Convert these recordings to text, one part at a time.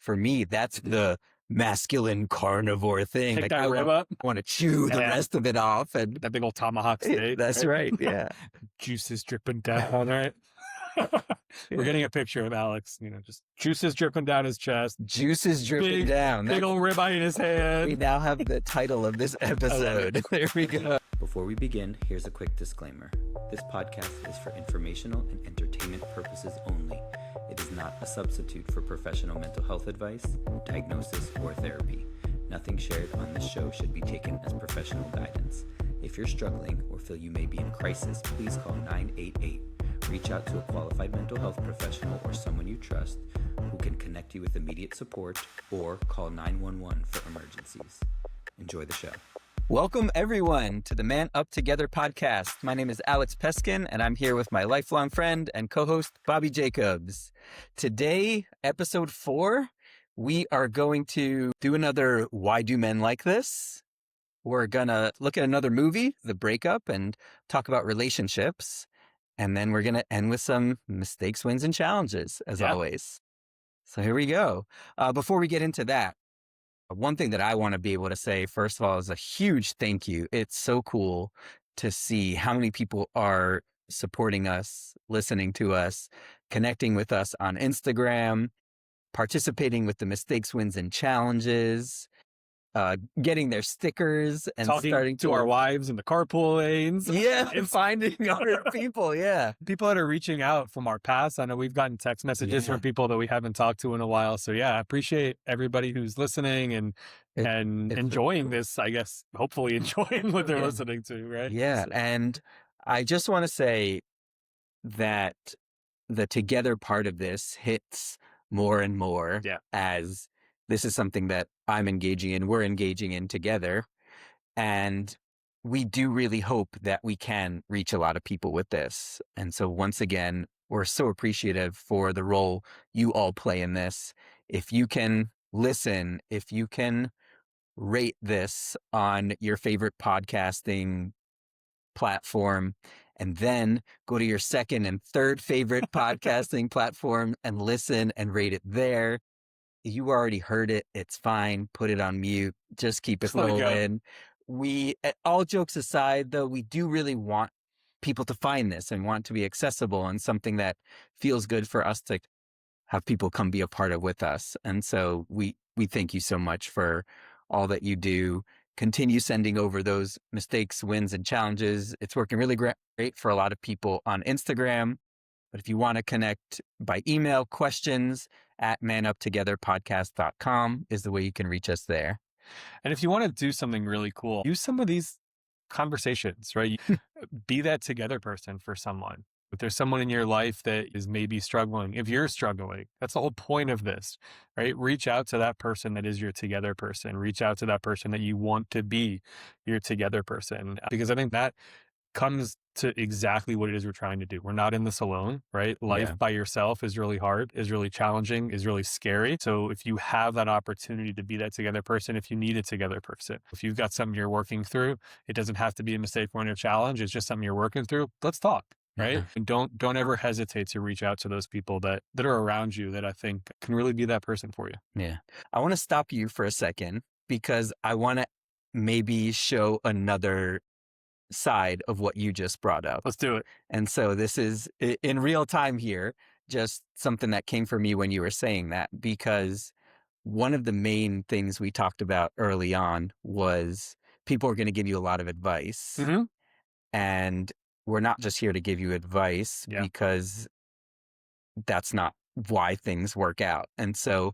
for me, that's the masculine carnivore thing. Take Like that I rib up. want to chew the Yeah. rest of it off, and That big old tomahawk steak. that's right. Yeah. Juices dripping down, right? We're getting a picture of Alex, just juices dripping down his chest, Juices dripping down. big old ribeye in his hand. We now have the title of this episode. There we go. Before we begin, here's a quick disclaimer. This podcast is for informational and entertainment purposes only. It is not a substitute for professional mental health advice, diagnosis, or therapy. Nothing shared on this show should be taken as professional guidance. If you're struggling or feel you may be in crisis, please call 988. Reach out to a qualified mental health professional or someone you trust who can connect you with immediate support, or call 911 for emergencies. Enjoy the show. Welcome, everyone, to the Man Up Together podcast. My name is Alex Peskin, and I'm here with my lifelong friend and co-host, Bobby Jacobs. Today, episode 4, we are going to do another Why Do Men Like This? We're going to look at another movie, The Breakup, and talk about relationships. And then we're going to end with some mistakes, wins, and challenges, as always. So here we go. Before we get into that, one thing that I want to be able to say, first of all, is a huge thank you. It's so cool to see how many people are supporting us, listening to us, connecting with us on Instagram, participating with the mistakes, wins, and challenges, getting their stickers and talking starting to our wives in the carpool lanes. Yeah, and finding other people. Yeah. People that are reaching out from our past. I know we've gotten text messages from people that we haven't talked to in a while. So yeah, I appreciate everybody who's listening and enjoying this, I guess, hopefully enjoying what they're listening to, right? Yeah. So. And I just want to say that the together part of this hits more and more as this is something that I'm engaging in, we're engaging in together. And we do really hope that we can reach a lot of people with this. And so once again, we're so appreciative for the role you all play in this. If you can listen, if you can rate this on your favorite podcasting platform, and then go to your second and third favorite podcasting platform and listen and rate it there. You already heard it. It's fine. Put it on mute. Just keep it rolling. We, all jokes aside, though, we do really want people to find this and want to be accessible and something that feels good for us to have people come be a part of with us. And so we thank you so much for all that you do. Continue sending over those mistakes, wins, and challenges. It's working really great for a lot of people on Instagram. But if you want to connect by email, questions at manuptogetherpodcast.com is the way you can reach us there. And if you want to do something really cool, use some of these conversations, right? Be that together person for someone. If there's someone in your life that is maybe struggling, if you're struggling, that's the whole point of this, right? Reach out to that person that is your together person. Reach out to that person that you want to be your together person. Because I think that comes to exactly what it is we're trying to do. We're not in this alone, right? Life by yourself is really hard, is really challenging, is really scary. So if you have that opportunity to be that together person, if you need a together person, if you've got something you're working through, it doesn't have to be a mistake or a challenge. It's just something you're working through. Let's talk, right? And don't ever hesitate to reach out to those people that are around you that I think can really be that person for you. Yeah. I want to stop you for a second because I want to maybe show another side of what you just brought up. Let's do it. And so this is in real time here, just something that came for me when you were saying that, because one of the main things we talked about early on was people are going to give you a lot of advice. Mm-hmm. And we're not just here to give you advice because that's not why things work out. And so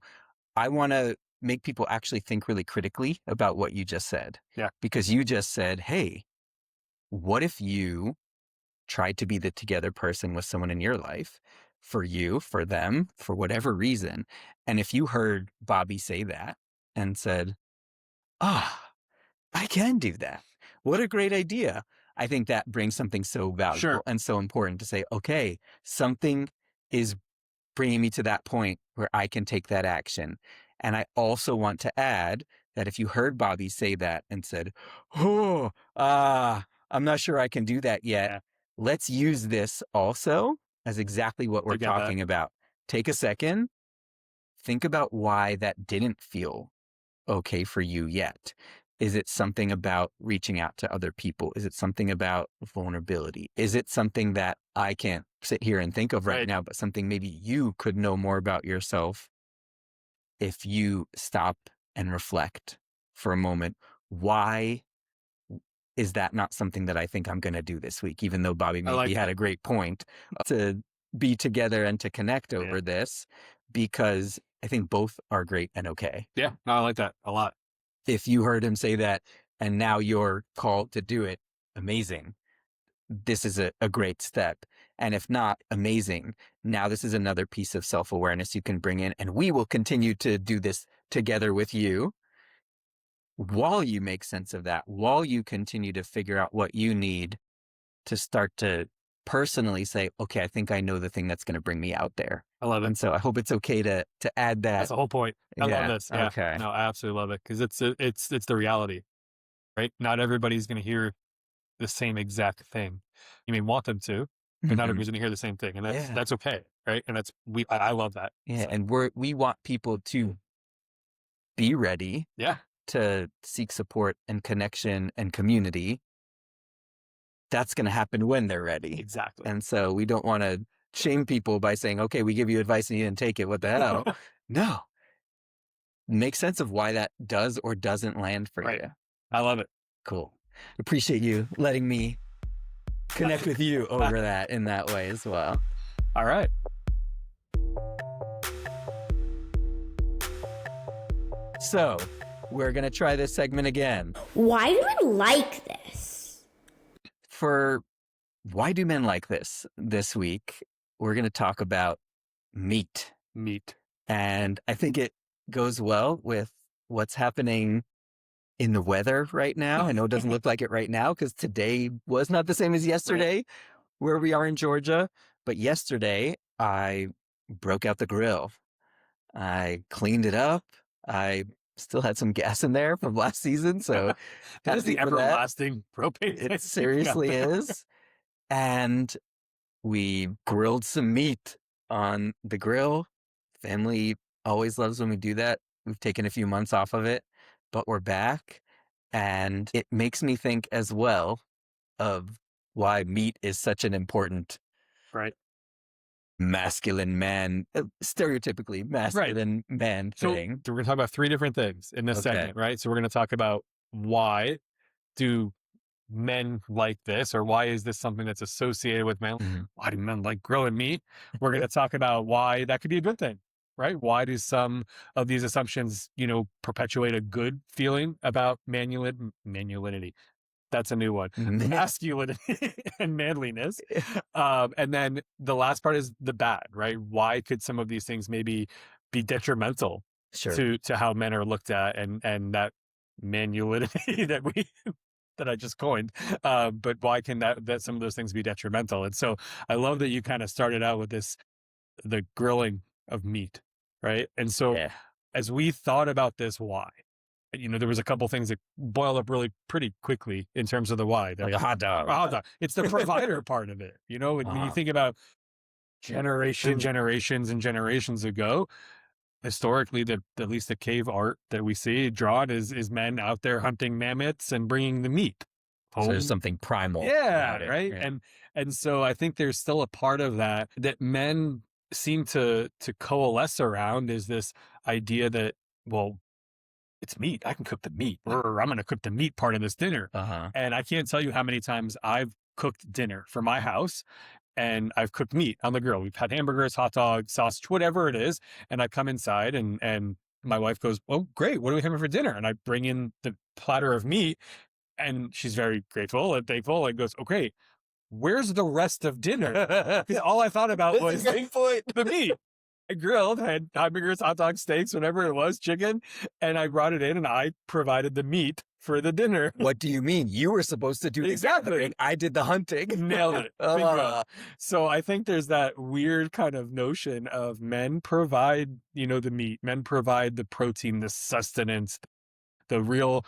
I want to make people actually think really critically about what you just said. Yeah. Because you just said, hey, what if you tried to be the together person with someone in your life, for you, for them, for whatever reason? And if you heard Bobby say that and said, I can do that. What a great idea. I think that brings something so valuable and so important to say, okay, something is bringing me to that point where I can take that action. And I also want to add that if you heard Bobby say that and said, I'm not sure I can do that yet. Yeah. Let's use this also as exactly what we're talking about. Take a second, think about why that didn't feel okay for you yet. Is it something about reaching out to other people? Is it something about vulnerability? Is it something that I can't sit here and think of right now, but something maybe you could know more about yourself if you stop and reflect for a moment? Why is that not something that I think I'm going to do this week? Even though Bobby maybe had a great point to be together and to connect over this, because I think both are great and okay. Yeah, no, I like that a lot. If you heard him say that and now you're called to do it, amazing. This is a great step. And if not, amazing. Now this is another piece of self-awareness you can bring in, and we will continue to do this together with you while you make sense of that, while you continue to figure out what you need to start to personally say, okay, I think I know the thing that's going to bring me out there. I love it. And so I hope it's okay to add that. That's the whole point. I love this. Yeah. Okay. No, I absolutely love it, because it's the reality, right? Not everybody's going to hear the same exact thing. You may want them to, but not everybody's going to hear the same thing, and that's okay, right? And I love that. Yeah, so. And we want people to be ready. Yeah. To seek support and connection and community. That's going to happen when they're ready. Exactly. And so we don't want to shame people by saying, okay, we give you advice and you didn't take it. What the hell? No. Make sense of why that does or doesn't land for you. I love it. Cool. Appreciate you letting me connect with you over that in that way as well. All right. So we're going to try this segment again. Why do men like this? For why do men like this week, we're going to talk about meat. And I think it goes well with what's happening in the weather right now. I know it doesn't look like it right now because today was not the same as yesterday where we are in Georgia. But yesterday I broke out the grill. I cleaned it up. I still had some gas in there from last season. So that is the everlasting propane. It seriously is. And we grilled some meat on the grill. Family always loves when we do that. We've taken a few months off of it, but we're back. And it makes me think as well of why meat is such an important masculine man, stereotypically masculine man thing. So we're going to talk about three different things in this segment, right? So we're going to talk about why do men like this, or why is this something that's associated with men? Mm-hmm. Why do men like grilling meat? We're going to talk about why that could be a good thing, right? Why do some of these assumptions, perpetuate a good feeling about masculinity? That's a new one. Masculinity and manliness. And then the last part is the bad, right? Why could some of these things maybe be detrimental to how men are looked at, and that masculinity that I just coined. But why can that some of those things be detrimental? And so I love that you kind of started out with the grilling of meat, right? And so as we thought about this, why? There was a couple things that boiled up really pretty quickly in terms of the why. Like a hot dog. It's the provider part of it. When you think about generations and generations ago, historically, at least the cave art that we see drawn is men out there hunting mammoths and bringing the meat home. So there's something primal. Yeah, right. Yeah. And so I think there's still a part of that men seem to coalesce around, is this idea that, well, it's meat. I can cook the meat, or I'm going to cook the meat part of this dinner. And I can't tell you how many times I've cooked dinner for my house, and I've cooked meat on the grill. We've had hamburgers, hot dogs, sausage, whatever it is. And I come inside and my wife goes, "Oh, great. What are we having for dinner?" And I bring in the platter of meat, and she's very grateful and thankful and goes, "Okay, where's the rest of dinner?" All I thought about was the meat. I grilled, had hamburgers, hot dogs, steaks, whatever it was, chicken, and I brought it in and I provided the meat for the dinner. What do you mean? You were supposed to do exactly. I did the hunting. Nailed it. So I think there's that weird kind of notion of men provide, the meat, men provide the protein, the sustenance, the real,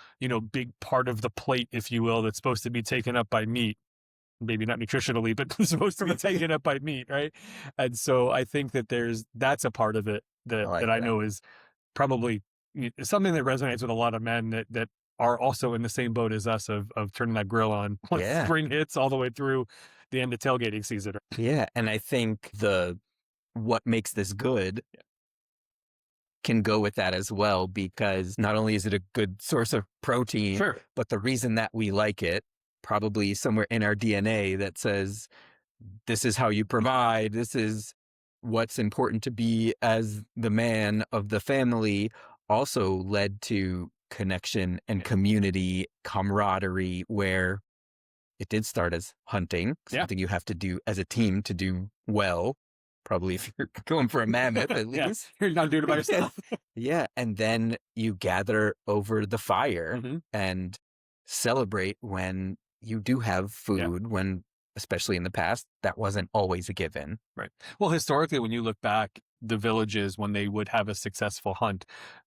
big part of the plate, if you will, that's supposed to be taken up by meat. Maybe not nutritionally, but supposed to be taken up by meat, right? And so I think that that's a part of it that I know is probably something that resonates with a lot of men that are also in the same boat as us of turning that grill on once spring hits all the way through the end of tailgating season. Yeah. And I think what makes this good can go with that as well, because not only is it a good source of protein, but the reason that we like it, probably somewhere in our DNA that says, this is how you provide, this is what's important to be as the man of the family, also led to connection and community, camaraderie, where it did start as hunting, something you have to do as a team to do well. Probably if you're going for a mammoth, at least. You're not doing it by yourself. Yeah. And then you gather over the fire and celebrate when you do have food, when, especially in the past, that wasn't always a given. Right. Well, historically, when you look back, the villages, when they would have a successful hunt,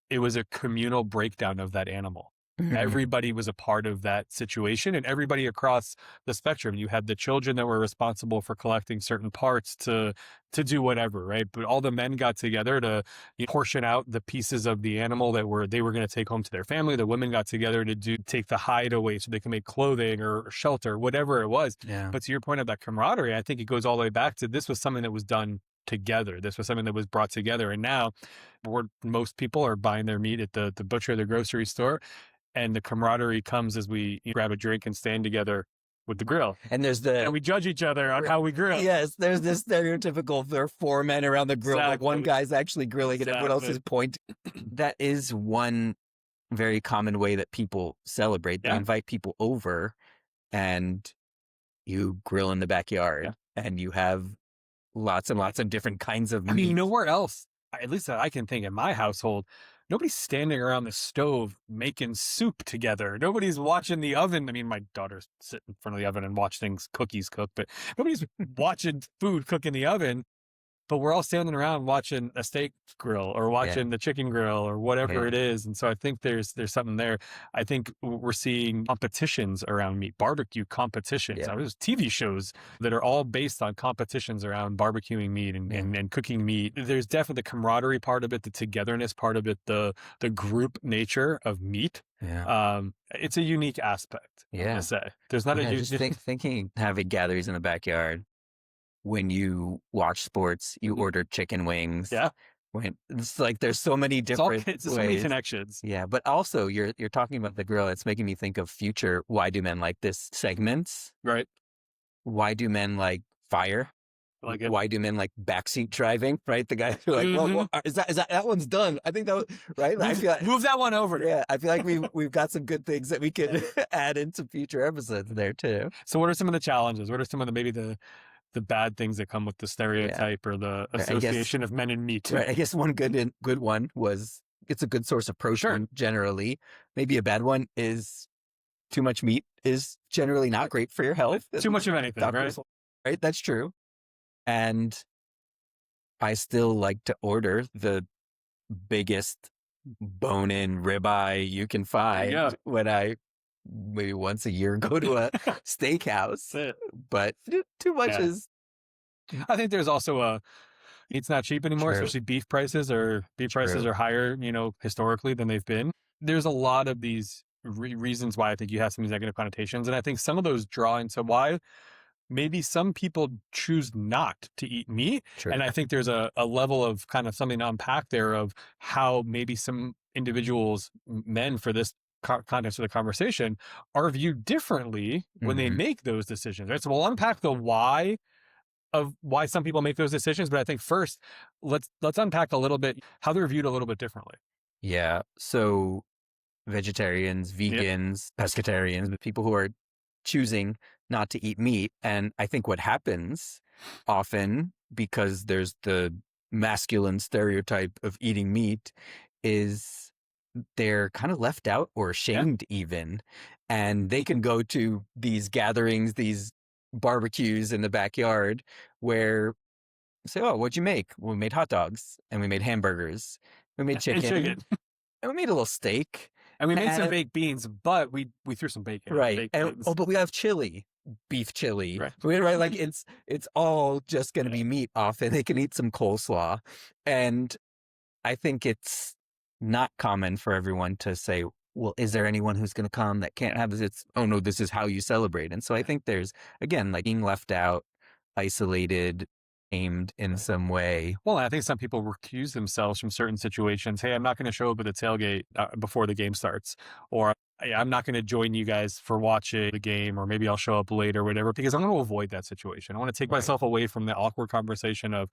it was a communal breakdown of that animal. Everybody was a part of that situation, and everybody across the spectrum. You had the children that were responsible for collecting certain parts to do whatever, right? But all the men got together to portion out the pieces of the animal that they were going to take home to their family. The women got together to take the hide away so they can make clothing or shelter, whatever it was. Yeah. But to your point of that camaraderie, I think it goes all the way back to this was something that was done together. This was something that was brought together. And now most people are buying their meat at the butcher or the grocery store. And the camaraderie comes as we grab a drink and stand together with the grill. And and we judge each other on how we grill. Yes, there's this stereotypical, there are 4 men around the grill, like one guy's actually grilling and everyone else is pointing. That is one very common way that people celebrate. They invite people over and you grill in the backyard and you have lots and lots of different kinds of meat. I mean, nowhere else, at least I can think in my household, nobody's standing around the stove making soup together. Nobody's watching the oven. I mean, my daughters sit in front of the oven and watch cookies cook, but nobody's watching food cook in the oven. But we're all standing around watching a steak grill or watching the chicken grill or whatever it is. And so I think there's something there. I think we're seeing competitions around meat, barbecue competitions. Yeah. There's TV shows that are all based on competitions around barbecuing meat and cooking meat. There's definitely the camaraderie part of it, the togetherness part of it, the group nature of meat. Yeah. It's a unique aspect. Yeah. I say. There's not thinking having gatherings in the backyard. When you watch sports, you order chicken wings. Yeah. When it's like there's so many different ways. So many connections. Yeah. But also you're talking about the grill. It's making me think of future Why Do Men Like This segments. Right. Why do men like fire? Like it. Why do men like backseat driving? Right. The guys who are like, well, is that one's done? I think that was right. I feel like, move that one over. Yeah. I feel like we've got some good things that we could add into future episodes there too. So what are some of the challenges? What are some of the bad things that come with the stereotype or the association of men and meat? Right. I guess one good one was it's a good source of protein generally. Maybe a bad one is too much meat is generally not great for your health. Too much of anything, right? Right. That's true. And I still like to order the biggest bone-in ribeye you can find when I maybe once a year go to a steakhouse. But too much is. I think there's also it's not cheap anymore, especially beef prices are higher, historically than they've been. There's a lot of these reasons why I think you have some of these negative connotations. And I think some of those draw into why maybe some people choose not to eat meat. True. And I think there's a level of kind of something to unpack there of how maybe some individuals, men for this context of the conversation, are viewed differently when they make those decisions, right? So we'll unpack the why of why some people make those decisions. But I think first, let's unpack a little bit how they're viewed a little bit differently. Yeah. So vegetarians, vegans, pescatarians, but people who are choosing not to eat meat. And I think what happens often, because there's the masculine stereotype of eating meat, is they're kind of left out or shamed even. And they can go to these gatherings, these barbecues in the backyard where say, oh, what'd you make? Well, we made hot dogs and we made hamburgers. We made chicken. And we made a little steak. And we made some baked beans, but we threw some bacon. Right. But we have chili, beef chili. Right. Like it's all just going to be meat often. They can eat some coleslaw. And I think it's not common for everyone to say, well, is there anyone who's going to come that can't have this? It's, oh no, this is how you celebrate. And so I think there's, again, like being left out, isolated, aimed in some way. Well, I think some people recuse themselves from certain situations. Hey, I'm not going to show up at the tailgate before the game starts, or hey, I'm not going to join you guys for watching the game, or maybe I'll show up late or whatever, because I'm going to avoid that situation. I want to take myself away from the awkward conversation of,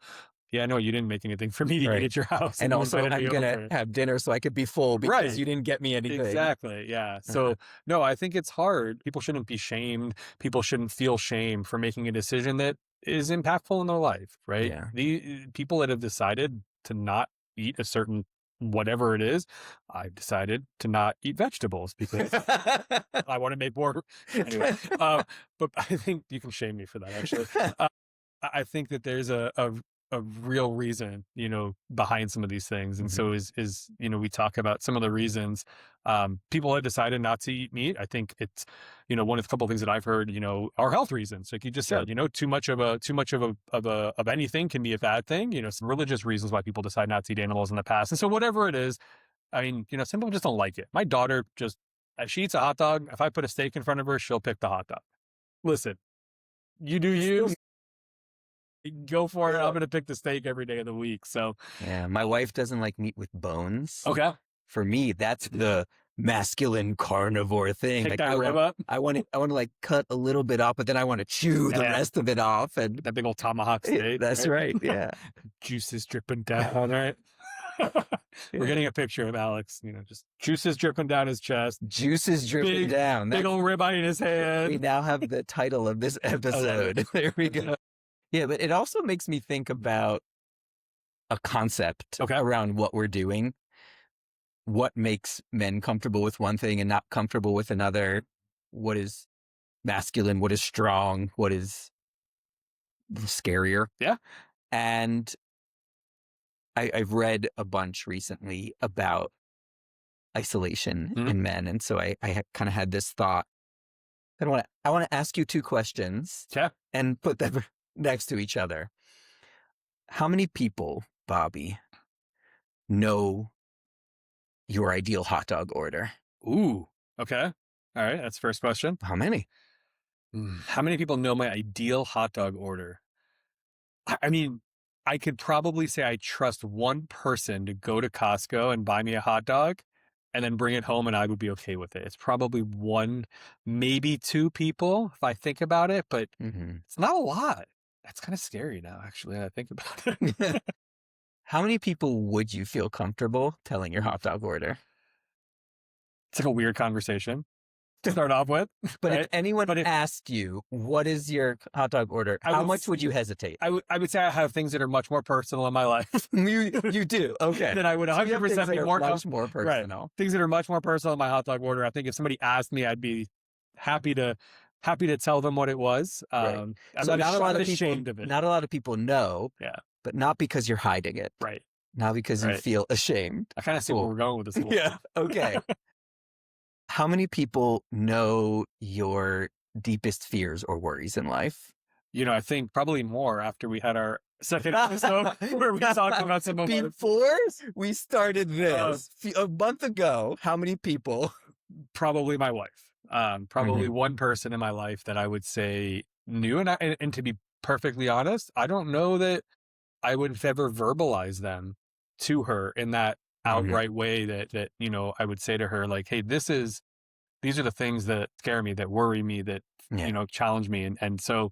yeah, no, you didn't make anything for me to eat at your house. And also I'm going to have dinner so I could be full because you didn't get me anything. Exactly. Yeah. So no, I think it's hard. People shouldn't be shamed. People shouldn't feel shame for making a decision that is impactful in their life, right? Yeah. The people that have decided to not eat a certain whatever it is, I've decided to not eat vegetables because I want to make more. Anyway, but I think you can shame me for that, actually. I think that there's a real reason, behind some of these things. And so is, we talk about some of the reasons people have decided not to eat meat. I think it's, one of the couple of things that I've heard, are health reasons. Like you just said, too much of anything can be a bad thing, some religious reasons why people decide not to eat animals in the past. And so whatever it is, I mean, some people just don't like it. My daughter she eats a hot dog. If I put a steak in front of her, she'll pick the hot dog. Listen, you do you. Go for it. I'm going to pick the steak every day of the week. So yeah, my wife doesn't like meat with bones. Okay. For me, that's the masculine carnivore thing. Pick like that rib up. I want to like cut a little bit off, but then I want to chew the rest of it off. And that big old tomahawk steak. That's right. Yeah. Juices dripping down. Right. We're getting a picture of Alex, just juices dripping down his chest. Juices dripping down. Big old ribeye in his hand. We now have the title of this episode. There we go. Yeah, but it also makes me think about a concept around what we're doing. What makes men comfortable with one thing and not comfortable with another? What is masculine? What is strong? What is scarier? Yeah. And I've read a bunch recently about isolation in men. And so I kind of had this thought. I want to ask you two questions and put them next to each other. How many people, Bobby, know your ideal hot dog order? Ooh, okay. All right, that's the first question. How many? How many people know my ideal hot dog order? I mean, I could probably say I trust one person to go to Costco and buy me a hot dog and then bring it home, and I would be okay with it. It's probably one, maybe two people if I think about it, but it's not a lot. That's kind of scary now, actually, I think about it. How many people would you feel comfortable telling your hot dog order? It's like a weird conversation to start off with. But right? If anyone asked you, what is your hot dog order? How much would you hesitate? I would say I have things that are much more personal in my life. You do? Okay. Then I would 100% be much more personal. Right. Things that are much more personal in my hot dog order. I think if somebody asked me, I'd be happy to tell them what it was. Right. I'm so not ashamed of it. Not a lot of people know. Yeah. But not because you're hiding it. Right. Not because you feel ashamed. I kind of see where we're going with this. Yeah. Okay. How many people know your deepest fears or worries in life? I think probably more after we had our second episode where we talked about some of Before we started this, a month ago, how many people? Probably my wife. Probably one person in my life that I would say knew. And to be perfectly honest, I don't know that I would have ever verbalized them to her in that outright way that I would say to her, like, hey, these are the things that scare me, that worry me, that, challenge me. And so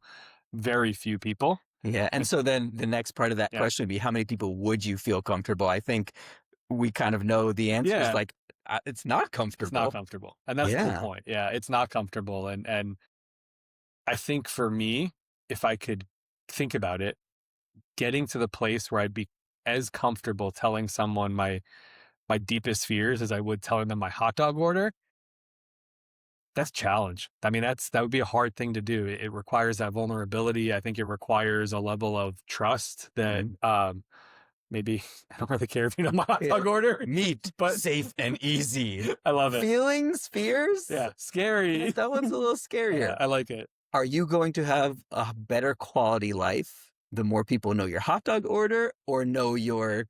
very few people. Yeah. And so then the next part of that question would be, how many people would you feel comfortable? I think we kind of know the answer is like, it's not comfortable. It's not comfortable. And that's the point. Yeah. It's not comfortable. And I think for me, if I could think about it, getting to the place where I'd be as comfortable telling someone my deepest fears as I would telling them my hot dog order, that's a challenge. I mean, that would be a hard thing to do. It requires that vulnerability. I think it requires a level of trust that maybe I don't really care if you know my hot dog order. Meat, but safe and easy. I love it. Feelings, fears? Yeah, scary. That one's a little scarier. Yeah, I like it. Are you going to have a better quality life the more people know your hot dog order or know your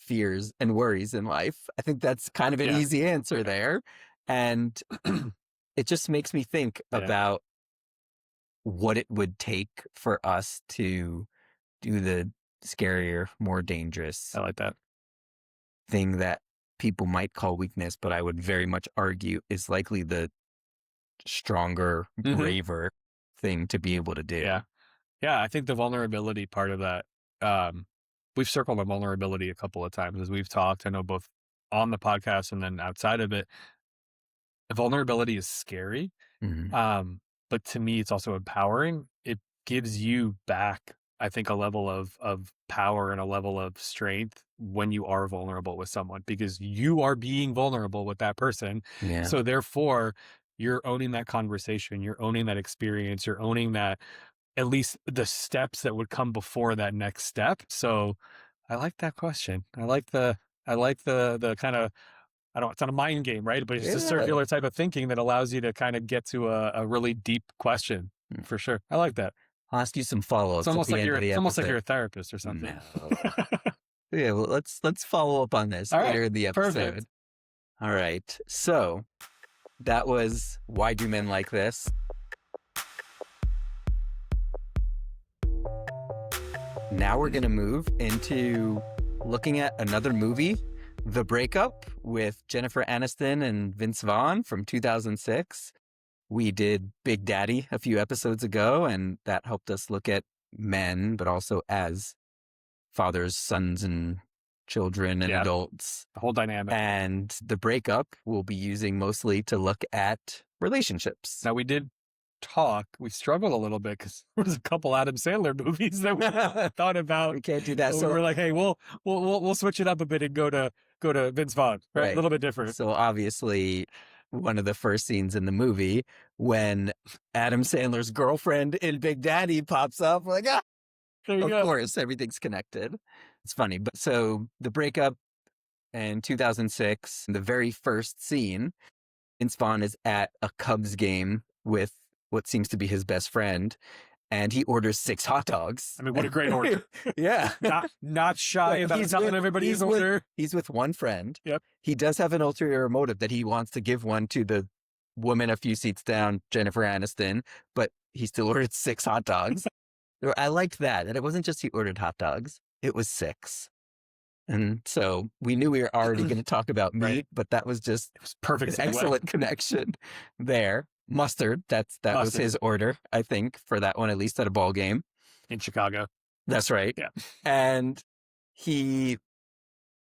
fears and worries in life. I think that's kind of an easy answer there. And it just makes me think about what it would take for us to do the scarier, more dangerous I like that thing that people might call weakness, but I would very much argue is likely the stronger, braver thing to be able to do. Yeah, I think the vulnerability part of that, we've circled on vulnerability a couple of times as we've talked. I know both on the podcast and then outside of it. Vulnerability is scary, but to me, it's also empowering. It gives you back, I think, a level of power and a level of strength when you are vulnerable with someone, because you are being vulnerable with that person. Yeah. So therefore, you're owning that conversation, you're owning that experience, you're owning that, at least the steps that would come before that next step. So I like that question. I like the kind of, I don't, it's not a mind game, right? But it's a circular type of thinking that allows you to kind of get to a really deep question, for sure. I like that. I'll ask you some follow-ups. It's almost like you're a therapist or something. No. Yeah, well, let's follow up on this later in the episode. Perfect. All right. So that was Why Do Men Like This? Now we're going to move into looking at another movie, The Breakup, with Jennifer Aniston and Vince Vaughn from 2006. We did Big Daddy a few episodes ago, and that helped us look at men, but also as fathers, sons, and children and adults. The whole dynamic. And The Breakup we'll be using mostly to look at relationships. Now, we struggled a little bit because there was a couple Adam Sandler movies that we thought about. We can't do that. So we're like, hey, we'll switch it up a bit and go to Vince Vaughn, right? A little bit different. So obviously, one of the first scenes in the movie when Adam Sandler's girlfriend in Big Daddy pops up, we're like, of course, everything's connected. It's funny. But so The Breakup in 2006, the very first scene, Vince Vaughn is at a Cubs game with what seems to be his best friend, and he orders 6 hot dogs. I mean, what a great order. Yeah. Not shy about telling everybody his order. He's with one friend. Yep. He does have an ulterior motive that he wants to give one to the woman a few seats down, Jennifer Aniston, but he still ordered 6 hot dogs. I liked that. And it wasn't just he ordered hot dogs, it was 6. And so we knew we were already going to talk about meat, but that was just perfect. An excellent connection there. Mustard. That was his order, I think, for that one, at least at a ball game. In Chicago. That's right. Yeah. And he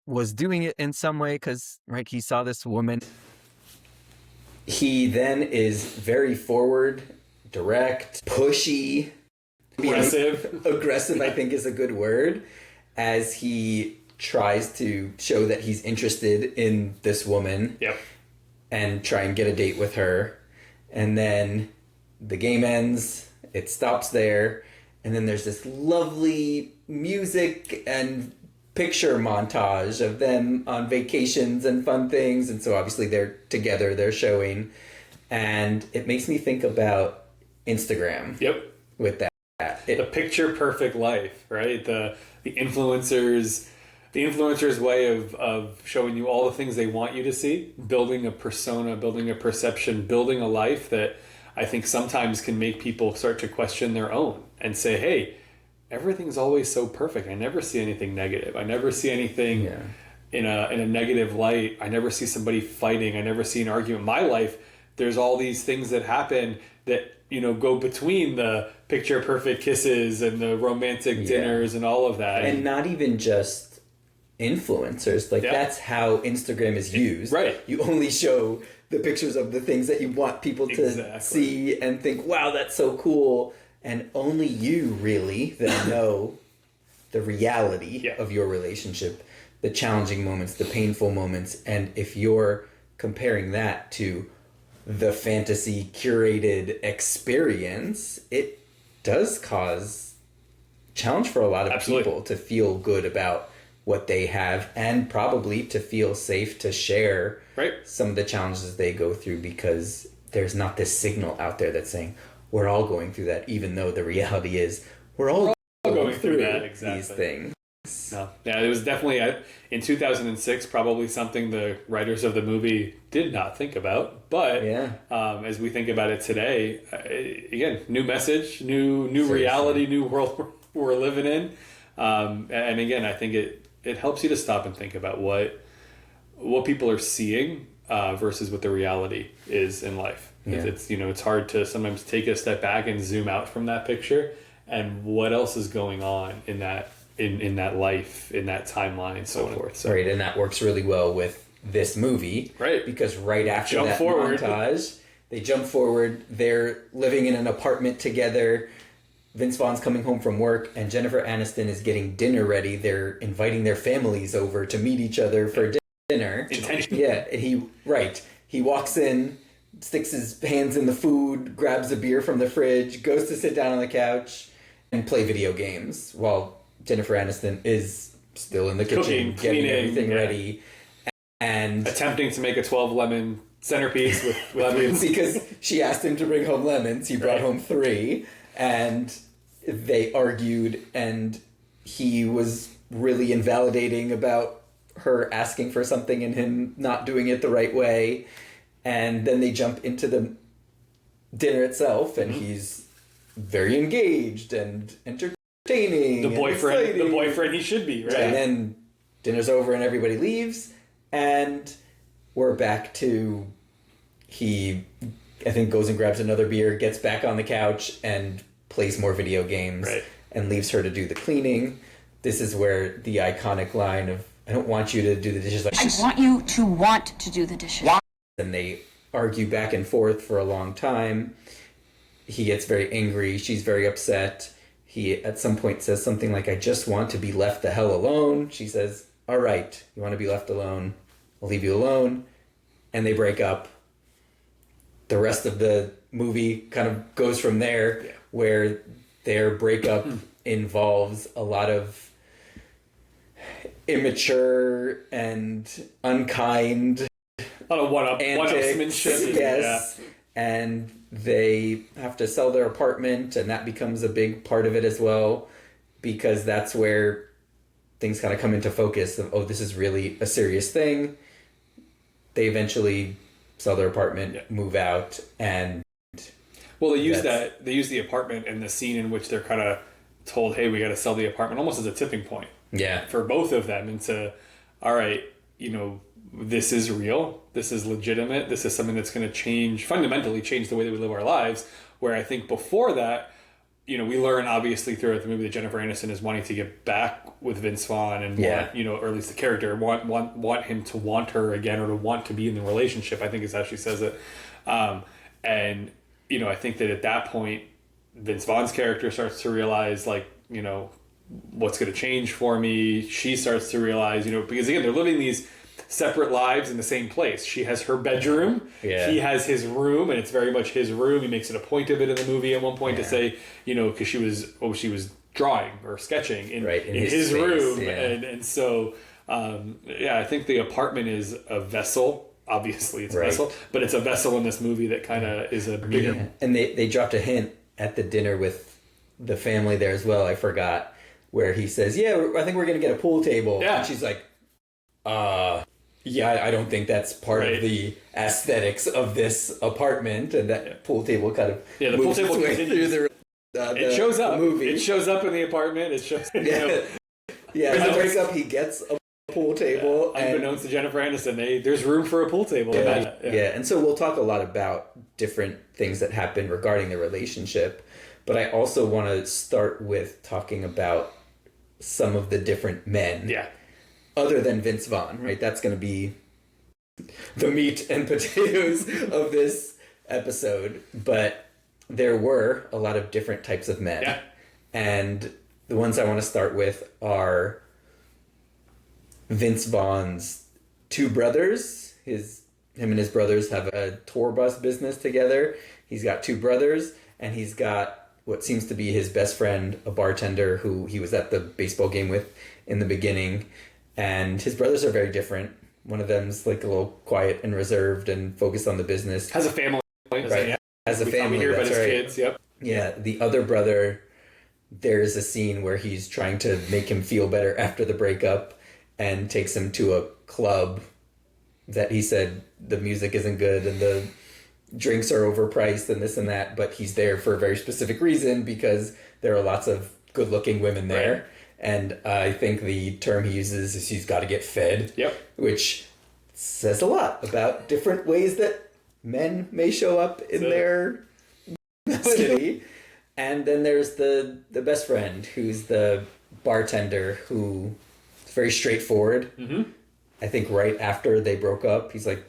was doing it in some way because, he saw this woman. He then is very forward, direct, pushy. Aggressive, I think, is a good word, as he tries to show that he's interested in this woman. Yep. And try and get a date with her. And then the game ends, it stops there, and then there's this lovely music and picture montage of them on vacations and fun things. And so obviously they're together, they're showing. And it makes me think about Instagram. Yep. With that. The picture perfect life, right? The influencers... The influencer's way of showing you all the things they want you to see, building a persona, building a perception, building a life that I think sometimes can make people start to question their own and say, hey, everything's always so perfect. I never see anything negative. I never see anything in a negative light. I never see somebody fighting. I never see an argument. In my life, there's all these things that happen that, go between the picture perfect kisses and the romantic dinners and all of that. And not even just influencers, that's how Instagram is used. Right. You only show the pictures of the things that you want people to see and think, wow, that's so cool. And only you really then know the reality of your relationship, the challenging moments, the painful moments. And if you're comparing that to the fantasy curated experience, it does cause challenge for a lot of people to feel good about what they have, and probably to feel safe to share some of the challenges they go through, because there's not this signal out there that's saying we're all going through that, even though the reality is we're all going through these things. No. Yeah, it was definitely, in 2006, probably something the writers of the movie did not think about. But as we think about it today, again, new message, new reality, new world we're living in. And again, I think it helps you to stop and think about what people are seeing versus what the reality is in life. Yeah. It's hard to sometimes take a step back and zoom out from that picture and what else is going on in that life, in that timeline, and so forth. So. Right, and that works really well with this movie. Right. Because right after montage, they jump forward, they're living in an apartment together. Vince Vaughn's coming home from work, and Jennifer Aniston is getting dinner ready. They're inviting their families over to meet each other for dinner. Intentionally. Yeah, and he walks in, sticks his hands in the food, grabs a beer from the fridge, goes to sit down on the couch and play video games while Jennifer Aniston is still in the kitchen, getting everything ready. And attempting to make a 12 lemon centerpiece with lemons. Because she asked him to bring home lemons. He brought home 3. And they argued, and he was really invalidating about her asking for something and him not doing it the right way. And then they jump into the dinner itself, and he's very engaged and entertaining. The boyfriend he should be, right? And then dinner's over and everybody leaves, and we're back to he, I think, goes and grabs another beer, gets back on the couch, and plays more video games, and leaves her to do the cleaning. This is where the iconic line of, I don't want you to do the dishes. I want you to want to do the dishes. And they argue back and forth for a long time. He gets very angry. She's very upset. He, at some point, says something like, I just want to be left the hell alone. She says, all right, you want to be left alone? I'll leave you alone. And they break up. The rest of the movie kind of goes from there, where their breakup involves a lot of immature and unkind a lot of one-upsmanship. Yes. Yeah. And they have to sell their apartment, and that becomes a big part of it as well, because that's where things kind of come into focus of, oh, this is really a serious thing. They eventually sell their apartment, move out, and they use the apartment and the scene in which they're kind of told, hey, we got to sell the apartment, almost as a tipping point. Yeah. For both of them, into, all right, this is real, this is legitimate, this is something that's going to fundamentally change the way that we live our lives. Where I think before that, we learn obviously throughout the movie that Jennifer Aniston is wanting to get back with Vince Vaughn and want, or at least the character want him to want her again, or to want to be in the relationship, I think is how she says it. And I think that at that point, Vince Vaughn's character starts to realize, like, what's going to change for me. She starts to realize, because again, they're living these separate lives in the same place. She has her bedroom. Yeah. He has his room, and it's very much his room. He makes it a point of it in the movie at one point to say, because she was drawing or sketching in his space, room. Yeah. And so, I think the apartment is a vessel. Obviously, it's a vessel, but it's a vessel in this movie that kind of is a bigger... Yeah. And they dropped a hint at the dinner with the family there as well. I forgot, where he says, I think we're going to get a pool table. Yeah. And she's like, I don't think that's part of the aesthetics of this apartment. And that pool table kind of the moves pool table its way through it shows up. Movie. It shows up in the apartment. It shows. As it breaks up, he gets a pool table. Unbeknownst to Jennifer Aniston, there's room for a pool table. And so we'll talk a lot about different things that happen regarding the relationship. But I also want to start with talking about some of the different men. Yeah. Other than Vince Vaughn, right? That's going to be the meat and potatoes of this episode. But there were a lot of different types of men. Yeah. And the ones I want to start with are Vince Vaughn's 2 brothers. Him and his brothers have a tour bus business together. He's got 2 brothers, and he's got what seems to be his best friend, a bartender who he was at the baseball game with in the beginning. And his brothers are very different. One of them's like a little quiet and reserved and focused on the business. Has a family. Right. Has a family. Hear about his kids. Yep. Yeah. The other brother there's a scene where he's trying to make him feel better after the breakup and takes him to a club that he said the music isn't good and the drinks are overpriced and this and that, but he's there for a very specific reason because there are lots of good-looking women there. Right. And I think the term he uses is he's got to get fed, which says a lot about different ways that men may show up in their city. And then there's the best friend who's the bartender who is very straightforward. Mm-hmm. I think right after they broke up, he's like,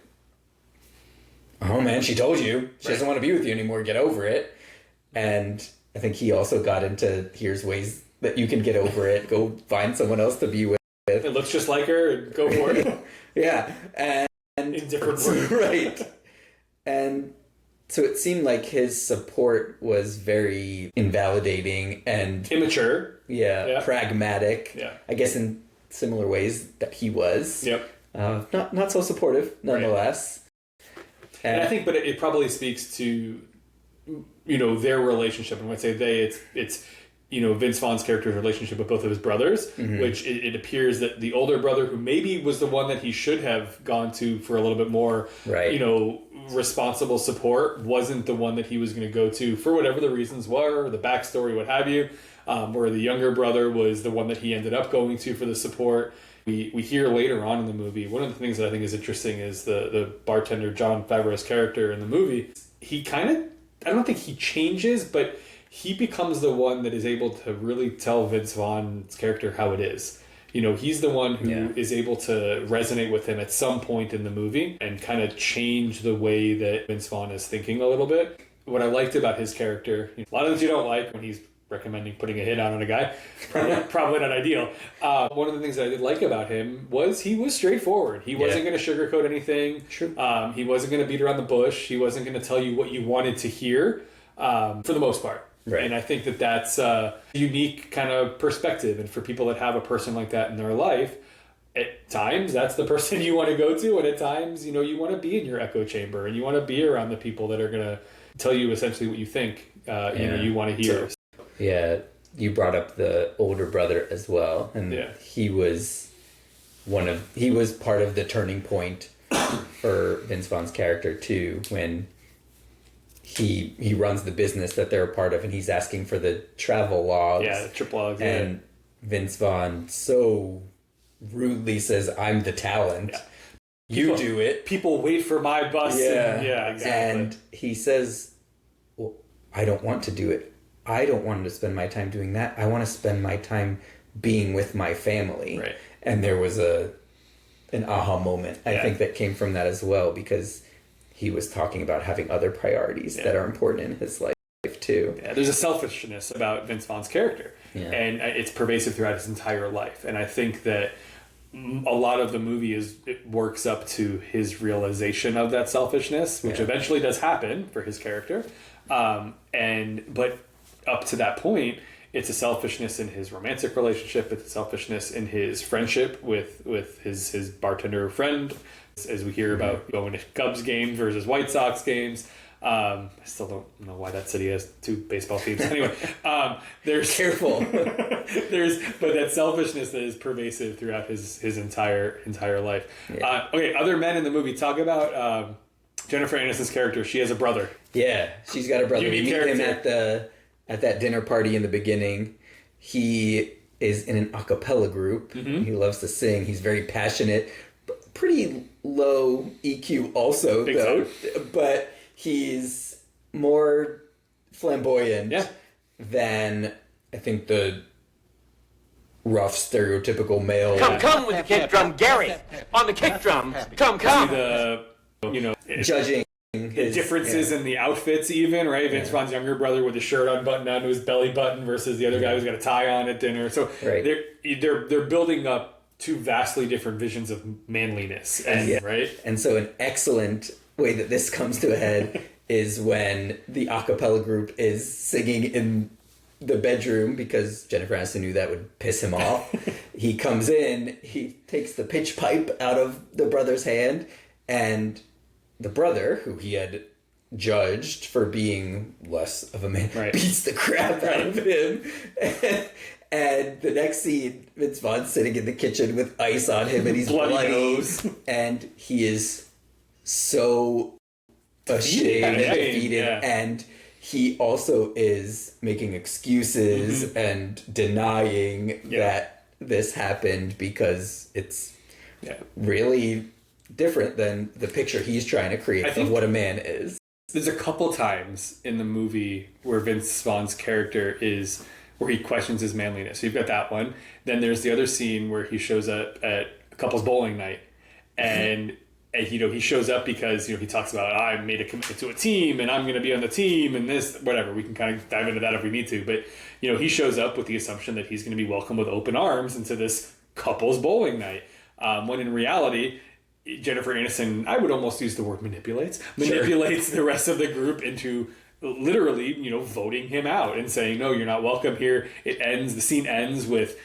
oh man, she told you. She doesn't want to be with you anymore. Get over it. And I think he also got into, here's ways that you can get over it. Go find someone else to be with. It looks just like her and go for it. Yeah. And in different words. Right. And so it seemed like his support was very invalidating and immature. Yeah. Pragmatic. Yeah. I guess in similar ways that he was. Yep. Not so supportive, nonetheless. Right. And I think, but it probably speaks to, their relationship. And when I say they, it's Vince Vaughn's character's relationship with both of his brothers, mm-hmm. which it appears that the older brother, who maybe was the one that he should have gone to for a little bit more, responsible support, wasn't the one that he was going to go to for whatever the reasons were, the backstory, what have you. Where the younger brother was the one that he ended up going to for the support. We hear later on in the movie, one of the things that I think is interesting is the bartender, Jon Favreau's character in the movie. He kind of, I don't think he changes, but he becomes the one that is able to really tell Vince Vaughn's character how it is. He's the one who is able to resonate with him at some point in the movie and kind of change the way that Vince Vaughn is thinking a little bit. What I liked about his character, a lot of things you don't like when he's recommending putting a hit on a guy, probably not ideal. One of the things that I did like about him was he was straightforward. He wasn't going to sugarcoat anything. True. He wasn't going to beat around the bush. He wasn't going to tell you what you wanted to hear, for the most part. Right. And I think that that's a unique kind of perspective. And for people that have a person like that in their life, at times that's the person you want to go to. And at times, you want to be in your echo chamber and you want to be around the people that are going to tell you essentially what you think, you want to hear. Yeah, you brought up the older brother as well, and he was part of the turning point for Vince Vaughn's character too, when he runs the business that they're a part of, and he's asking for the travel logs. Yeah, the trip logs. And Vince Vaughn so rudely says, "I'm the talent. Yeah. You do it. People wait for my bus." Yeah, exactly. And he says, "Well, I don't want to do it. I don't want to spend my time doing that. I want to spend my time being with my family." Right. And there was an aha moment, I think, that came from that as well, because he was talking about having other priorities that are important in his life too. Yeah, there's a selfishness about Vince Vaughn's character, and it's pervasive throughout his entire life. And I think that a lot of the movie it works up to his realization of that selfishness, which eventually does happen for his character. But up to that point, it's a selfishness in his romantic relationship. It's a selfishness in his friendship with his bartender friend, as we hear about going to Cubs games versus White Sox games. I still don't know why that city has two baseball teams. Anyway, there's careful. But that selfishness that is pervasive throughout his entire life. Yeah. Okay, other men in the movie. Talk about Jennifer Aniston's character. She has a brother. Yeah, she's got a brother. Unique we meet character. him at that dinner party in the beginning. He is in an a cappella group. Mm-hmm. He loves to sing. He's very passionate. Pretty low EQ also, though. But he's more flamboyant than, I think, the rough, stereotypical male. Come with the kick drum, Gary! On the kick drum! Come! Judging the differences in the outfits, even, right? Vince Vaughn's younger brother with his shirt unbuttoned down to his belly button versus the other guy who's got a tie on at dinner. So they're building up two vastly different visions of manliness, right? And so an excellent way that this comes to a head is when the a cappella group is singing in the bedroom, because Jennifer Aniston knew that would piss him off. He comes in, he takes the pitch pipe out of the brother's hand, and the brother, who he had judged for being less of a man, Right. beats the crap out of him. And the next scene, Vince Vaughn's sitting in the kitchen with ice on him, and he's bloody, nose. and he is so ashamed and defeated, yeah. and he also is making excuses and denying that this happened because it's really different than the picture he's trying to create of what a man is. There's a couple times in the movie where Vince Vaughn's character is, where he questions his manliness. So you've got that one. Then there's the other scene where he shows up at a couple's bowling night, and he shows up because he talks about, I made a commitment to a team and I'm going to be on the team and this, whatever. We can kind of dive into that if we need to. But he shows up with the assumption that he's going to be welcomed with open arms into this couple's bowling night, when in reality, Jennifer Aniston, I would almost use the word manipulates the rest of the group into literally, voting him out and saying, no, you're not welcome here. The scene ends with,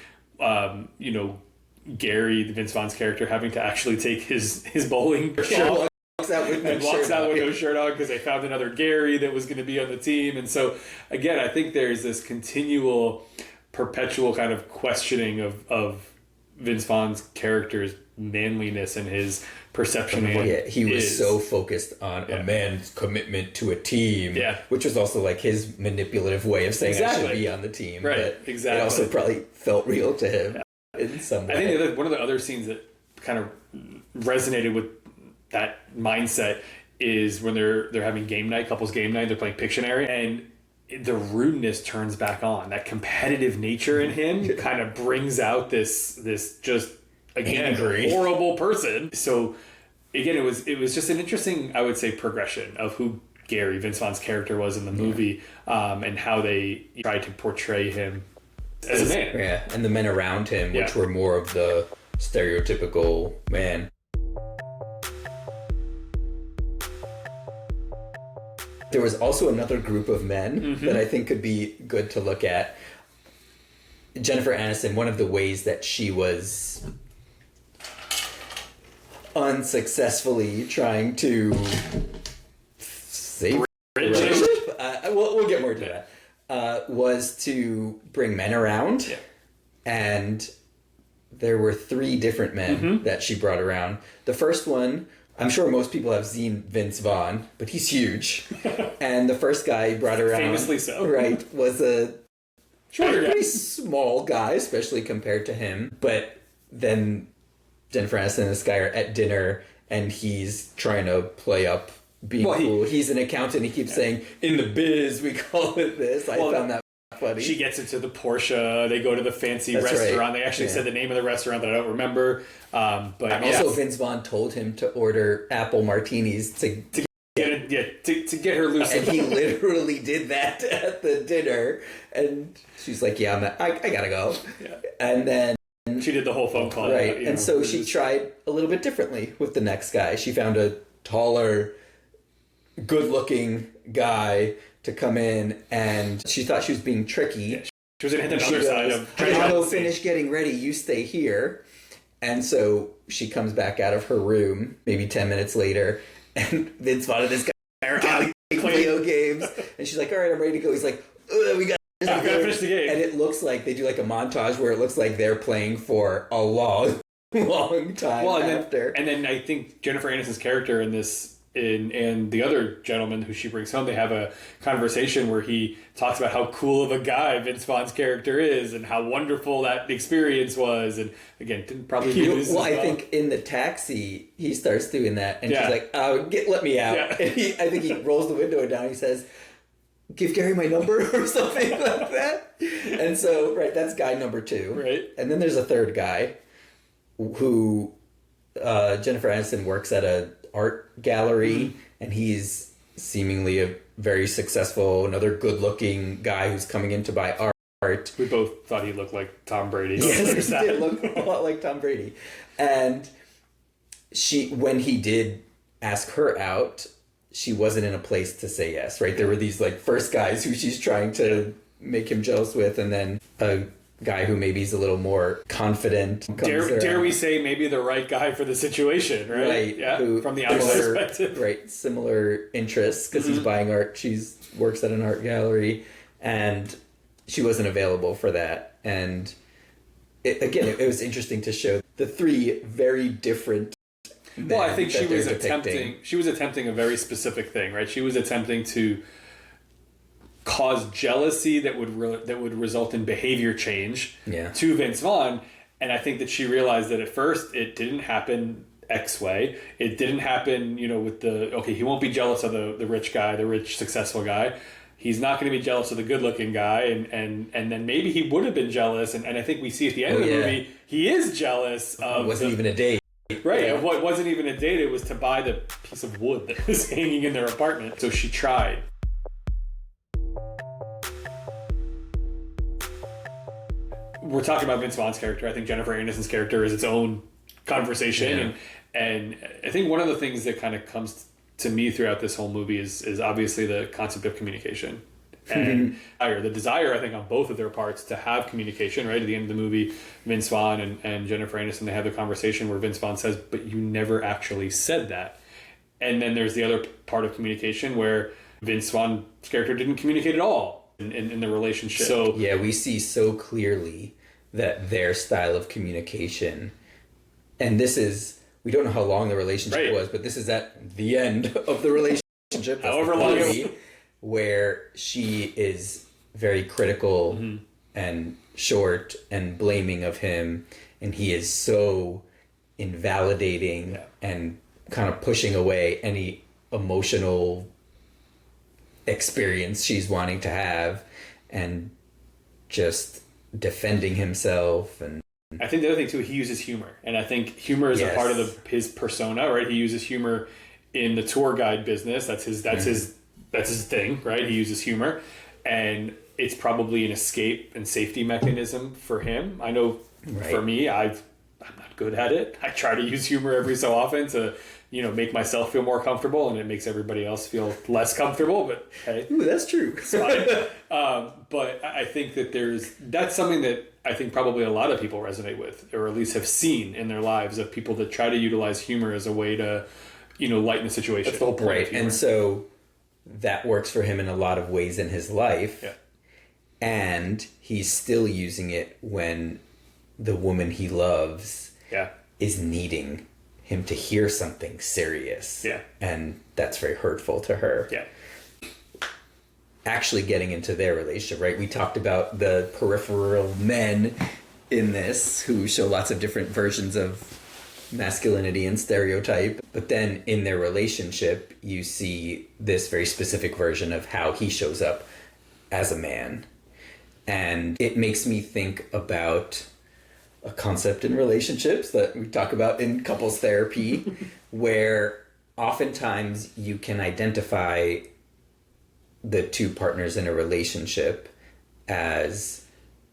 Gary, the Vince Vaughn's character, having to actually take his bowling shirt Walks out with no shirt on because they found another Gary that was going to be on the team. And so, again, I think there's this perpetual kind of questioning of Vince Vaughn's character's manliness and his perception of what he was so focused on a man's commitment to a team, which was also like his manipulative way of saying I should be on the team. Right, but exactly. It also probably felt real to him in some way. I think one of the other scenes that kind of resonated with that mindset is when they're having game night, couples game night, they're playing Pictionary, and the rudeness turns back on. That competitive nature in him kind of brings out this just, again, angry, horrible person. So again, it was just an interesting, I would say, progression of who Gary, Vince Vaughn's character, was in the movie, and how they tried to portray him as a man. Yeah, and the men around him, which were more of the stereotypical man. There was also another group of men that I think could be good to look at. Jennifer Aniston, one of the ways that she was unsuccessfully trying to save we'll get more to that, was to bring men around. Yeah. And there were 3 different men that she brought around. The first one, I'm sure most people have seen Vince Vaughn, but he's huge. And the first guy he brought around, famously so, right, was a pretty small guy, especially compared to him. But then Jennifer Aniston and this guy are at dinner, and he's trying to play up being cool. He's an accountant. He keeps saying, in the biz, we call it this. I found that funny. She gets into the Porsche. They go to the fancy restaurant. Right. They actually said the name of the restaurant that I don't remember. But also, Vince Vaughn told him to order apple martinis to get her loose. And he literally did that at the dinner. And she's like, "Yeah, I gotta go." Yeah. And then she did the whole phone call, right? And so she tried a little bit differently with the next guy. She found a taller, good-looking guy to come in, and she thought she was being tricky. Yeah, she was going to hit the other side of trying to go finish getting ready. You stay here. And so she comes back out of her room maybe 10 minutes later, and Vince Vaughn and this guy are playing video games, and she's like, "All right, I'm ready to go." He's like, "We got to finish the game." And it looks like they do like a montage where it looks like they're playing for a long time after. And then I think Jennifer Aniston's character in this, and the other gentleman who she brings home, they have a conversation where he talks about how cool of a guy Vince Vaughn's character is and how wonderful that experience was. And again, didn't probably use. Well, I think in the taxi he starts doing that, and she's like, "Oh, let me out." Yeah. And I think he rolls the window down. He says, "Give Gary my number," or something like that. And so, right, that's guy number 2. Right, and then there's a third guy who Jennifer Aniston works at a art gallery, and he's seemingly a very successful, another good-looking guy who's coming in to buy art. We both thought he looked like Tom Brady. Yes, he did look a lot like Tom Brady. And when he did ask her out, she wasn't in a place to say yes, right? There were these like first guys who she's trying to make him jealous with, and then a guy who maybe is a little more confident. Dare we say maybe the right guy for the situation, right? Right. Yeah. Who, From the outside perspective. Right. Similar interests because he's buying art. She's works at an art gallery, and she wasn't available for that. And it was interesting to show the three very different. Well, I think she was attempting a very specific thing, right? She was attempting to cause jealousy that would result in behavior change to Vince Vaughn, and I think that she realized that at first it didn't happen X way. It didn't happen, with he won't be jealous of the rich guy, the rich successful guy. He's not going to be jealous of the good-looking guy, and then maybe he would have been jealous, and I think we see at the end of the movie he is jealous of. It wasn't even a date. Right, yeah. What wasn't even a date, it was to buy the piece of wood that was hanging in their apartment. So she tried. We're talking about Vince Vaughn's character. I think Jennifer Aniston's character is its own conversation. And I think one of the things that kind of comes to me throughout this whole movie is obviously the concept of communication. And the desire, I think, on both of their parts to have communication, right? At the end of the movie, Vince Vaughn and Jennifer Aniston, they have the conversation where Vince Vaughn says, but you never actually said that. And then there's the other part of communication where Vince Vaughn's character didn't communicate at all in the relationship. So yeah, we see so clearly that their style of communication, and we don't know how long the relationship was, but this is at the end of the relationship. However long where she is very critical and short and blaming of him, and he is so invalidating and kind of pushing away any emotional experience she's wanting to have and just defending himself. And I think the other thing too, he uses humor, and I think humor is a part of his persona, right? He uses humor in the tour guide business. That's his thing, right? He uses humor, and it's probably an escape and safety mechanism for him. I know for me, I'm not good at it. I try to use humor every so often to, make myself feel more comfortable, and it makes everybody else feel less comfortable. But hey, ooh, that's true. It's fine. But I think that that's something that I think probably a lot of people resonate with, or at least have seen in their lives, of people that try to utilize humor as a way to, lighten the situation. That's the whole point. Right, and so that works for him in a lot of ways in his life. Yeah. And he's still using it when the woman he loves is needing him to hear something serious. Yeah. And that's very hurtful to her. Yeah. Actually getting into their relationship, right? We talked about the peripheral men in this who show lots of different versions of masculinity and stereotype, but then in their relationship you see this very specific version of how he shows up as a man. And it makes me think about a concept in relationships that we talk about in couples therapy where oftentimes you can identify the two partners in a relationship as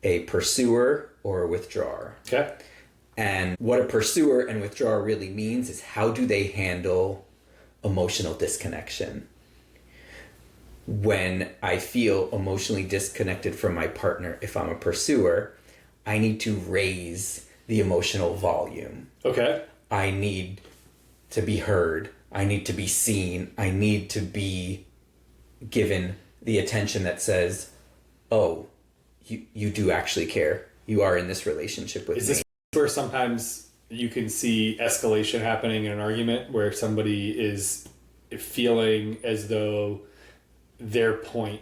a pursuer or a withdrawer. Okay. And what a pursuer and withdrawer really means is how do they handle emotional disconnection? When I feel emotionally disconnected from my partner, if I'm a pursuer, I need to raise the emotional volume. Okay. I need to be heard. I need to be seen. I need to be given the attention that says, oh, you do actually care. You are in this relationship with me. Where sometimes you can see escalation happening in an argument where somebody is feeling as though their point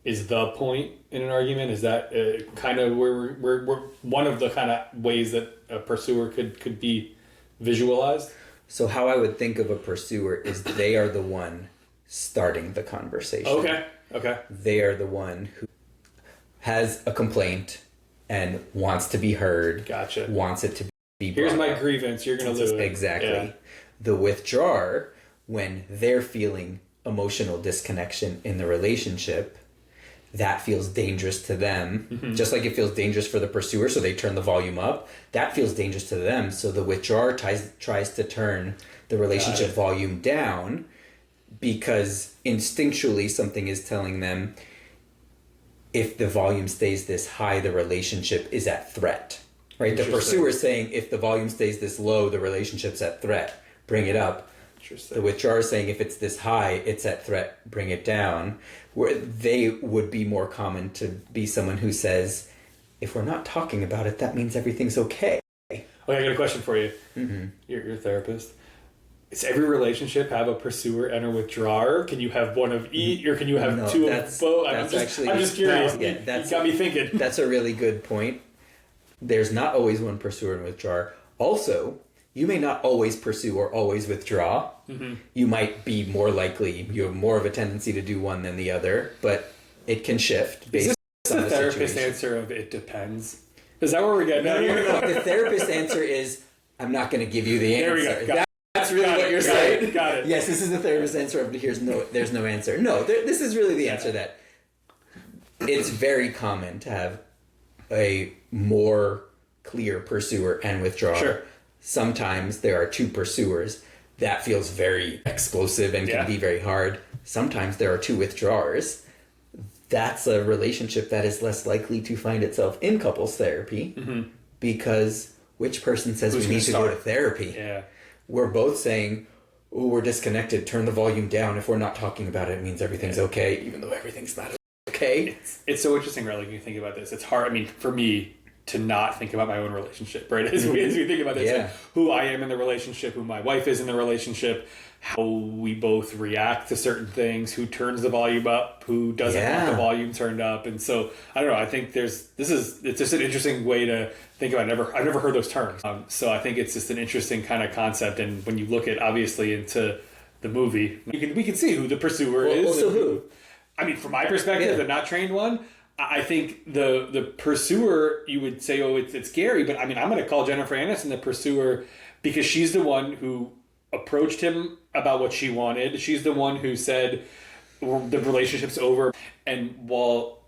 is the point in an argument? Is that kind of where we're one of the kind of ways that a pursuer could be visualized? So how I would think of a pursuer is they are the one starting the conversation. Okay. They are the one who has a complaint and wants to be heard. Gotcha. Wants it to be here's my up. grievance, you're going to do it. Exactly. Yeah. The withdrawer, when they're feeling emotional disconnection in the relationship, that feels dangerous to them. Just like it feels dangerous for the pursuer, so they turn the volume up. That feels dangerous to them, so the withdrawer tries to turn the relationship volume down because instinctually something is telling them, if the volume stays this high, the relationship is at threat, right? The pursuer is saying, if the volume stays this low, the relationship's at threat, bring it up. The withdrawer is saying, if it's this high, it's at threat, bring it down. Where they would be more common to be someone who says, if we're not talking about it, that means everything's okay. Okay, I got a question for you. Mm-hmm. You're a therapist. Does every relationship have a pursuer and a withdrawer? Can you have one of each, or can you have two of both? I'm just curious. You got me thinking. That's a really good point. There's not always one pursuer and withdrawer. Also, you may not always pursue or always withdraw. Mm-hmm. You might be more likely, you have more of a tendency to do one than the other, but it can shift based on the therapist answer of it depends. Is that where we're getting at here? No. The therapist answer is, I'm not going to give you the answer. There we go. That's really what you're saying. Got it. Yes, this is the therapist answer of there's no answer. No, this is really the answer that it's very common to have a more clear pursuer and withdrawer. Sure. Sometimes there are two pursuers. That feels very explosive and can be very hard. Sometimes there are two withdrawers. That's a relationship that is less likely to find itself in couples therapy because which person says we need to go to therapy? Yeah. We're both saying, oh, we're disconnected, turn the volume down. If we're not talking about it, it means everything's okay, even though everything's not okay. It's so interesting, right? Like, when you think about this, it's hard. I mean, for me to not think about my own relationship, right? As we think about this, like, who I am in the relationship, who my wife is in the relationship, how we both react to certain things, who turns the volume up, who doesn't want the volume turned up. And so, I don't know, I think it's just an interesting way to think about it. I've never heard those terms. So I think it's just an interesting kind of concept. And when you look at, obviously, into the movie, we can see who the pursuer is. Also who? I mean, from my perspective, the not trained one, I think the pursuer, you would say, oh, it's Gary, but I mean, I'm going to call Jennifer Aniston the pursuer because she's the one who approached him about what she wanted. She's the one who said the relationship's over. And while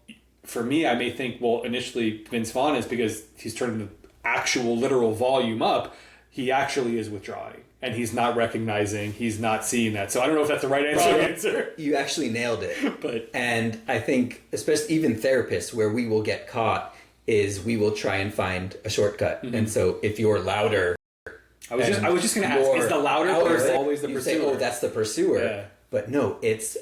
for me, I may think, well, initially Vince Vaughn is because he's turning the actual literal volume up. He actually is withdrawing. And he's not recognizing, he's not seeing that. So I don't know if that's the right answer. You actually nailed it. And I think, especially even therapists, where we will get caught is we will try and find a shortcut. Mm-hmm. And so if you're louder... I was just going to ask, is the louder person always the pursuer? You say, oh, that's the pursuer. Yeah. But no, it's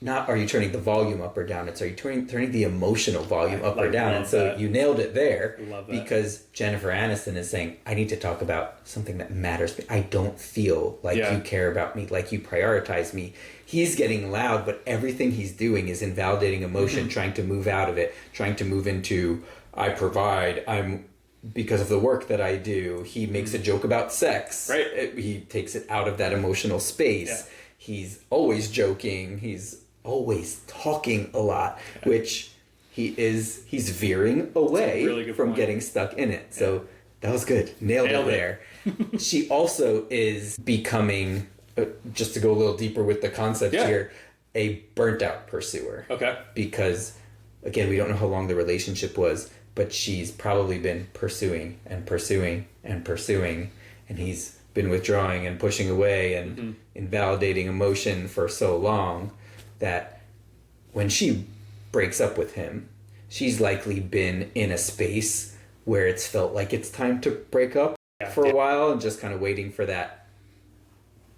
not, are you turning the volume up or down? It's, are you turning the emotional volume up or down? And so you nailed it there. Love that. Because Jennifer Aniston is saying, I need to talk about something that matters. I don't feel like you care about me, like you prioritize me. He's getting loud, but everything he's doing is invalidating emotion, trying to move out of it, trying to move into, I provide, because of the work that I do. He makes a joke about sex. Right. He takes it out of that emotional space. Yeah. He's always joking. He's always talking a lot, which he's veering away really from getting stuck in it. So that was good. Nailed it there. She also is becoming, just to go a little deeper with the concept here, a burnt out pursuer. Okay. Because, again, we don't know how long the relationship was, but she's probably been pursuing and pursuing and pursuing, and he's been withdrawing and pushing away and invalidating emotion for so long that when she breaks up with him, she's likely been in a space where it's felt like it's time to break up for a while and just kind of waiting for that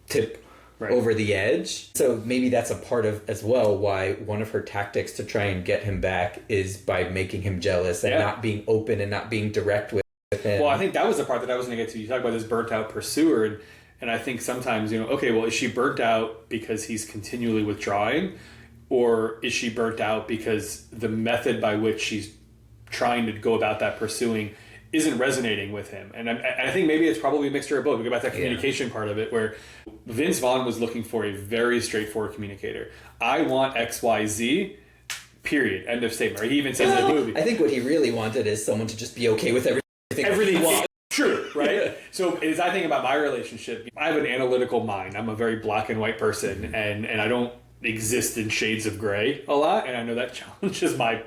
tip over the edge. So maybe that's a part of as well why one of her tactics to try and get him back is by making him jealous and not being open and not being direct with him. Well, I think that was the part that I was going to get to. You talk about this burnt out pursuer, and I think sometimes, okay, well, is she burnt out because he's continually withdrawing, or is she burnt out because the method by which she's trying to go about that pursuing isn't resonating with him? And I think maybe it's probably a mixture of both. We go back to that communication part of it, where Vince Vaughn was looking for a very straightforward communicator. I want XYZ, period. End of statement. Or he even says in the movie. I think what he really wanted is someone to just be okay with everything. Everything. True, right? So as I think about my relationship, I have an analytical mind. I'm a very black and white person, and I don't exist in shades of gray a lot. And I know that challenges my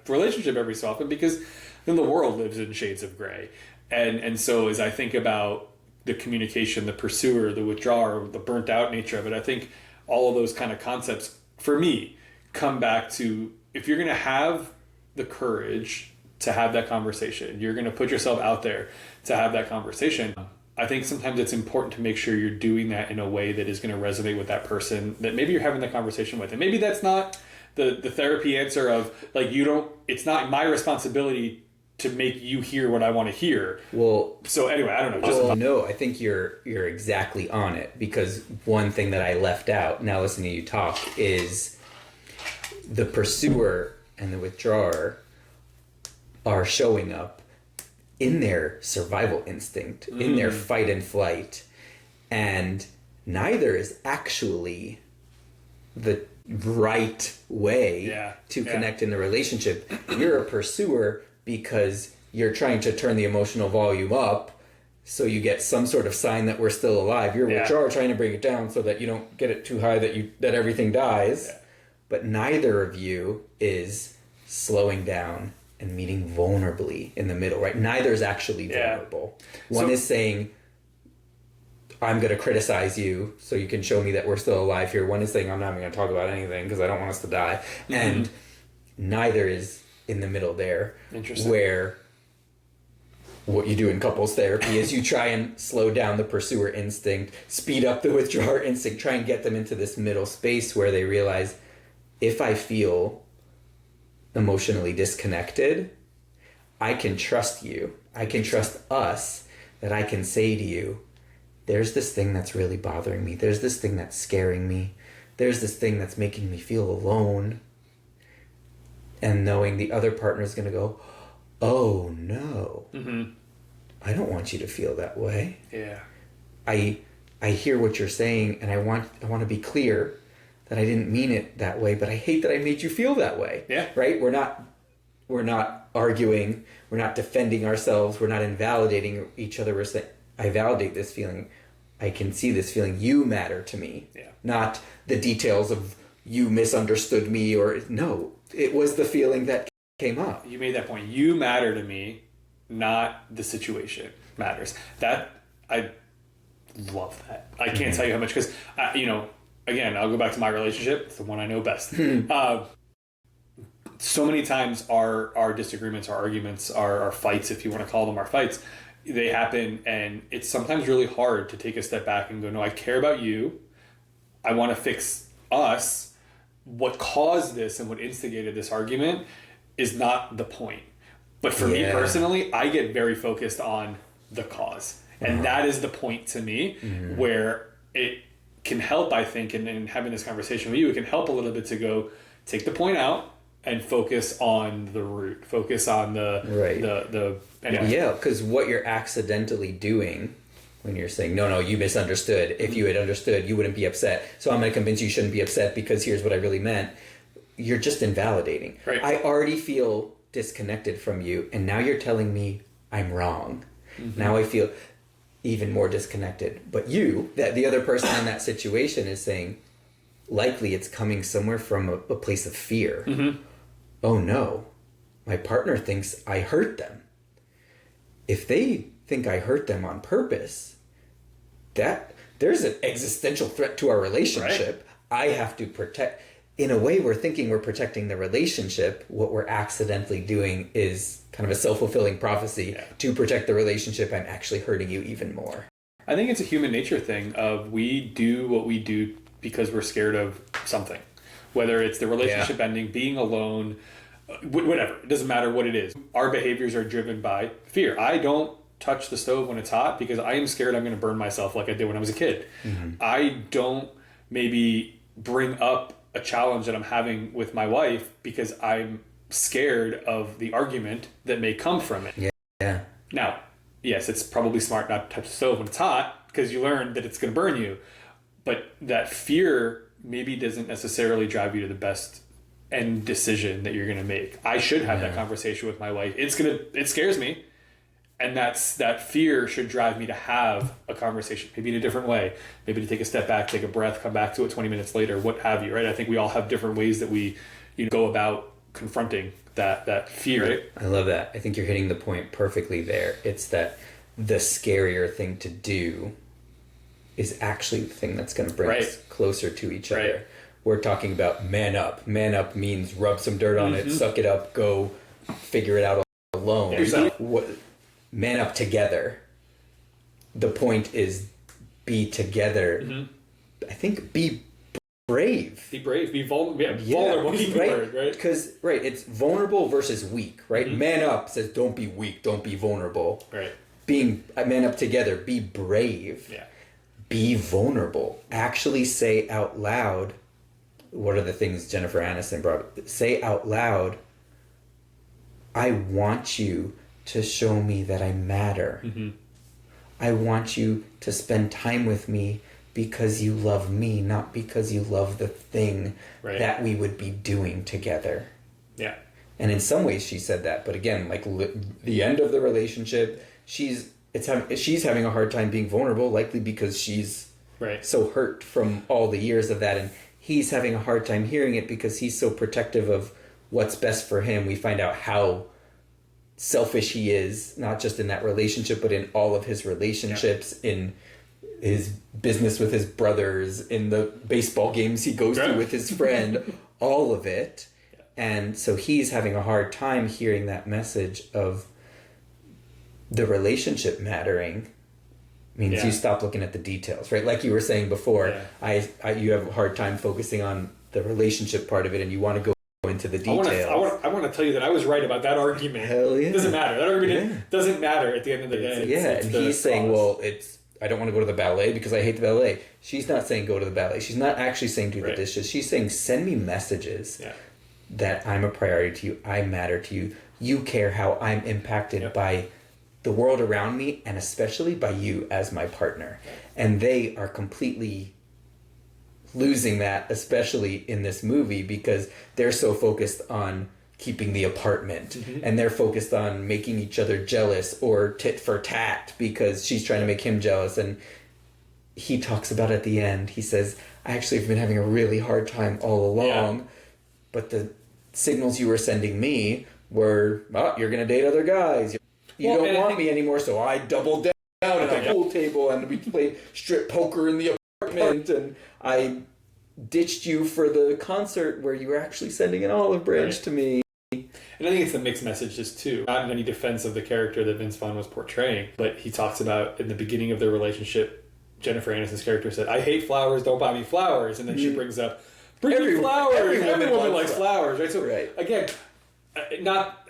relationship every so often, because then the world lives in shades of gray. And so as I think about the communication, the pursuer, the withdrawer, the burnt out nature of it, I think all of those kind of concepts, for me, come back to, if you're going to have the courage to have that conversation. You're going to put yourself out there to have that conversation. I think sometimes it's important to make sure you're doing that in a way that is going to resonate with that person that maybe you're having that conversation with. And maybe that's not the therapy answer of like, it's not my responsibility to make you hear what I want to hear. Well, so anyway, I don't know. No, I think you're exactly on it, because one thing that I left out now listening to you talk is the pursuer and the withdrawer are showing up in their survival instinct, in their fight and flight, and neither is actually the right way to connect in the relationship. You're a pursuer because you're trying to turn the emotional volume up so you get some sort of sign that we're still alive. You're withdrawer trying to bring it down so that you don't get it too high that everything dies. Yeah. But neither of you is slowing down and meeting vulnerably in the middle, right? Neither is actually vulnerable. One is saying, I'm going to criticize you so you can show me that we're still alive here. One is saying, I'm not even going to talk about anything because I don't want us to die. Mm-hmm. And neither is in the middle there. Interesting. Where what you do in couples therapy is you try and slow down the pursuer instinct, speed up the withdrawer instinct, try and get them into this middle space where they realize, if I feel emotionally disconnected, I can trust you. I can trust us, that I can say to you, there's this thing that's really bothering me. There's this thing that's scaring me. There's this thing that's making me feel alone. And knowing the other partner is going to go, oh no, I don't want you to feel that way. Yeah. I hear what you're saying, and I want to be clear that I didn't mean it that way, but I hate that I made you feel that way. Yeah. Right? We're not arguing. We're not defending ourselves. We're not invalidating each other. We're saying, I validate this feeling. I can see this feeling. You matter to me. Yeah. Not the details of you misunderstood me or no. It was the feeling that came up. You made that point. You matter to me, not the situation matters. That, I love that. I can't tell you how much, because, again, I'll go back to my relationship. It's the one I know best. So many times our disagreements, our arguments, our fights, if you want to call them our fights, they happen, and it's sometimes really hard to take a step back and go, no, I care about you. I want to fix us. What caused this and what instigated this argument is not the point. But for me personally, I get very focused on the cause. And that is the point to me, where it can help, I think, and having this conversation with you, it can help a little bit to go take the point out and focus on the root, focus on the anyway. Yeah, because what you're accidentally doing when you're saying, no, you misunderstood. If you had understood, you wouldn't be upset. So I'm going to convince you shouldn't be upset because here's what I really meant. You're just invalidating. Right. I already feel disconnected from you, and now you're telling me I'm wrong. Now I feel even more disconnected. But you, the other person in that situation, is saying, likely it's coming somewhere from a place of fear. Oh no, my partner thinks I hurt them. If they think I hurt them on purpose, that there's an existential threat to our relationship. Right. I have to protect. In a way, we're thinking we're protecting the relationship. What we're accidentally doing is kind of a self-fulfilling prophecy. To protect the relationship, I'm actually hurting you even more. I think it's a human nature thing of we do what we do because we're scared of something. Whether it's the relationship ending, being alone, whatever. It doesn't matter what it is. Our behaviors are driven by fear. I don't touch the stove when it's hot because I am scared I'm going to burn myself like I did when I was a kid. I don't maybe bring up a challenge that I'm having with my wife because I'm scared of the argument that may come from it. Yeah. Now, yes, it's probably smart not to touch the stove when it's hot because you learn that it's going to burn you. But that fear maybe doesn't necessarily drive you to the best end decision that you're going to make. I should have that conversation with my wife. It scares me. And that fear should drive me to have a conversation, maybe in a different way, maybe to take a step back, take a breath, come back to it 20 minutes later, what have you, right? I think we all have different ways that we go about confronting that fear. Right? I love that. I think you're hitting the point perfectly there. It's that the scarier thing to do is actually the thing that's going to bring us closer to each other. We're talking about man up. Man up means rub some dirt on it, suck it up, go figure it out alone. Yourself. Man up together. The point is be together. I think be brave. Be brave. Be vulnerable. Vulnerable. Right? Because, it's vulnerable versus weak, right? Man up says don't be weak, don't be vulnerable. Right. Being man up together, be brave. Yeah. Be vulnerable. Actually say out loud, what are the things Jennifer Aniston brought up? Say out loud, I want you to show me that I matter. I want you to spend time with me because you love me, not because you love the thing that we would be doing together. Yeah. And in some ways she said that, but again, like the end of the relationship, she's having a hard time being vulnerable, likely because she's so hurt from all the years of that, and he's having a hard time hearing it because he's so protective of what's best for him. We find out how selfish he is, not just in that relationship, but in all of his relationships, in his business with his brothers, in the baseball games he goes to with his friend, all of it. And so he's having a hard time hearing that message of the relationship mattering means you stop looking at the details, right? Like you were saying before, you have a hard time focusing on the relationship part of it and you want to go into the details. I want to tell you that I was right about that argument. Hell yeah. It doesn't matter. That argument doesn't matter at the end of the day. And he's saying, well, I don't want to go to the ballet because I hate the ballet. She's not saying go to the ballet. She's not actually saying do the dishes. She's saying send me messages that I'm a priority to you. I matter to you. You care how I'm impacted by the world around me and especially by you as my partner. And they are completely losing that, especially in this movie, because they're so focused on keeping the apartment and they're focused on making each other jealous or tit for tat because she's trying to make him jealous. And he talks about at the end, he says, I actually have been having a really hard time all along, but the signals you were sending me were, you're going to date other guys. You don't want me anymore, so I doubled down at a pool table and we played strip poker in the apartment and I ditched you for the concert where you were actually sending an olive branch to me. And I think it's the mixed messages too. Not in any defense of the character that Vince Vaughn was portraying, but he talks about in the beginning of their relationship, Jennifer Aniston's character said, I hate flowers, don't buy me flowers. And then she brings up, bring me flowers. Every woman likes flowers, right? So again, not...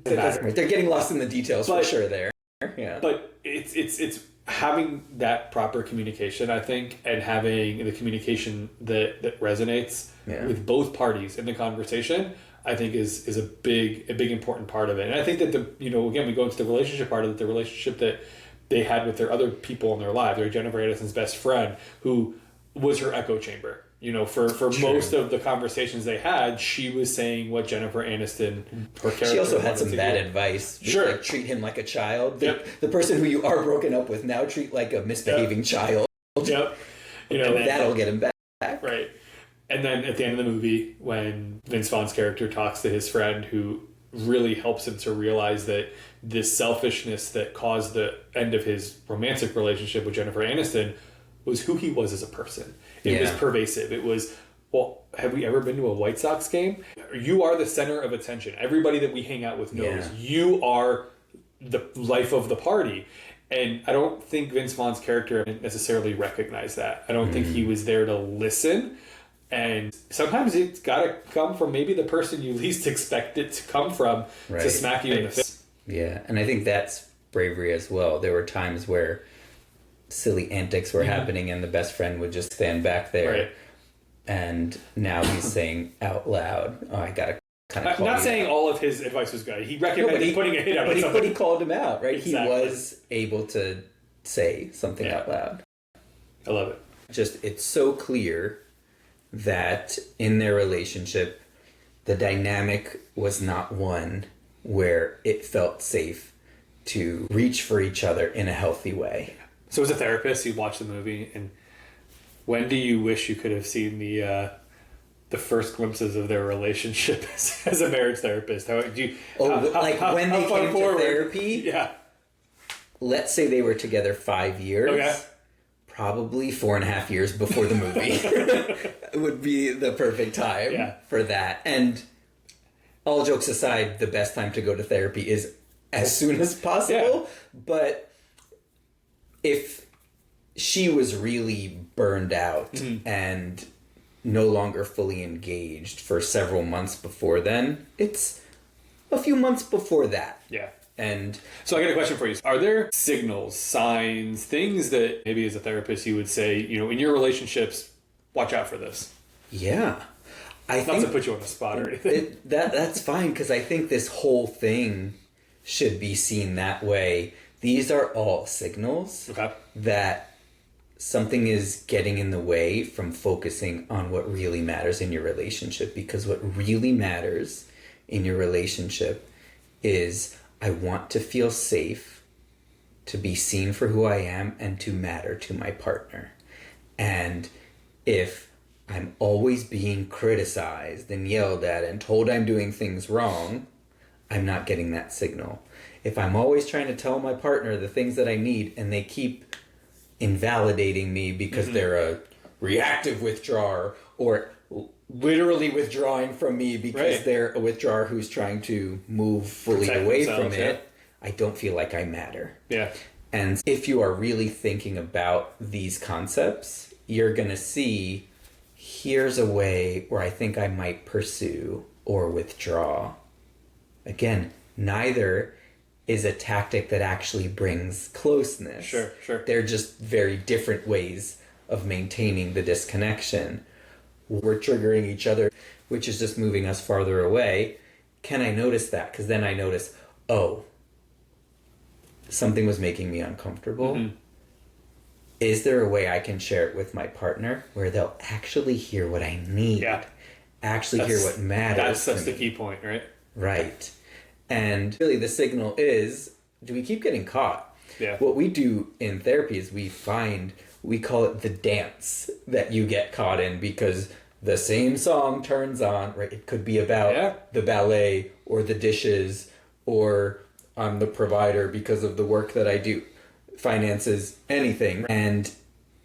They're getting lost in the details for sure there. Yeah. But it's having that proper communication, I think, and having the communication that resonates with both parties in the conversation, I think is a big important part of it. And I think that again, we go into the relationship part of it, the relationship that they had with their other people in their lives, or Jennifer Aniston's best friend, who was her echo chamber. For most of the conversations they had, she was saying what Jennifer Aniston, her character, she also had some bad advice. Sure. Like, treat him like a child. The person who you are broken up with now treat like a misbehaving child. Yep. And that'll get him back. Right. And then at the end of the movie, when Vince Vaughn's character talks to his friend who really helps him to realize that this selfishness that caused the end of his romantic relationship with Jennifer Aniston was who he was as a person. It was pervasive. It was, have we ever been to a White Sox game? You are the center of attention. Everybody that we hang out with knows you are the life of the party. And I don't think Vince Vaughn's character necessarily recognized that. I don't think he was there to listen. And sometimes it's got to come from maybe the person you least expect it to come from to smack you in the face. Yeah, and I think that's bravery as well. There were times where silly antics were happening and the best friend would just stand back there. Right. And now he's saying out loud, I got to kind of call not saying out. all of his advice was good. He recommended putting a hit out. But he called him out, right? Exactly. He was able to say something out loud. I love it. It's so clear that in their relationship, the dynamic was not one where it felt safe to reach for each other in a healthy way. So as a therapist, you watch the movie, and when do you wish you could have seen the first glimpses of their relationship as a marriage therapist? When they came to therapy? Yeah. Let's say they were together 5 years. Okay. Probably 4.5 years before the movie would be the perfect time for that. And all jokes aside, the best time to go to therapy is as soon as possible. Yeah. But if she was really burned out and no longer fully engaged for several months before then, it's a few months before that. Yeah. And so I got a question for you. Are there signals, signs, things that maybe as a therapist you would say, in your relationships, watch out for this? Yeah. Not to put you on the spot or anything. That's fine, because I think this whole thing should be seen that way. These are all signals that something is getting in the way from focusing on what really matters in your relationship. Because what really matters in your relationship is, I want to feel safe, to be seen for who I am, and to matter to my partner. And if I'm always being criticized and yelled at and told I'm doing things wrong, I'm not getting that signal. If I'm always trying to tell my partner the things that I need and they keep invalidating me because they're a reactive withdrawer, or literally withdrawing from me because they're a withdrawer who's trying to move fully away from it, I don't feel like I matter. Yeah. And if you are really thinking about these concepts, you're going to see, here's a way where I think I might pursue or withdraw. Again, neither is a tactic that actually brings closeness. Sure. They're just very different ways of maintaining the disconnection. We're triggering each other, which is just moving us farther away. Can I notice that? Because then I notice, something was making me uncomfortable. Is there a way I can share it with my partner where they'll actually hear what I need? Yeah. Actually hear what matters. That's the key point, right? Right. And really the signal is, do we keep getting caught? Yeah. What we do in therapy is we call it the dance that you get caught in, because the same song turns on, right? It could be about the ballet or the dishes, or I'm the provider because of the work that I do, finances, anything. And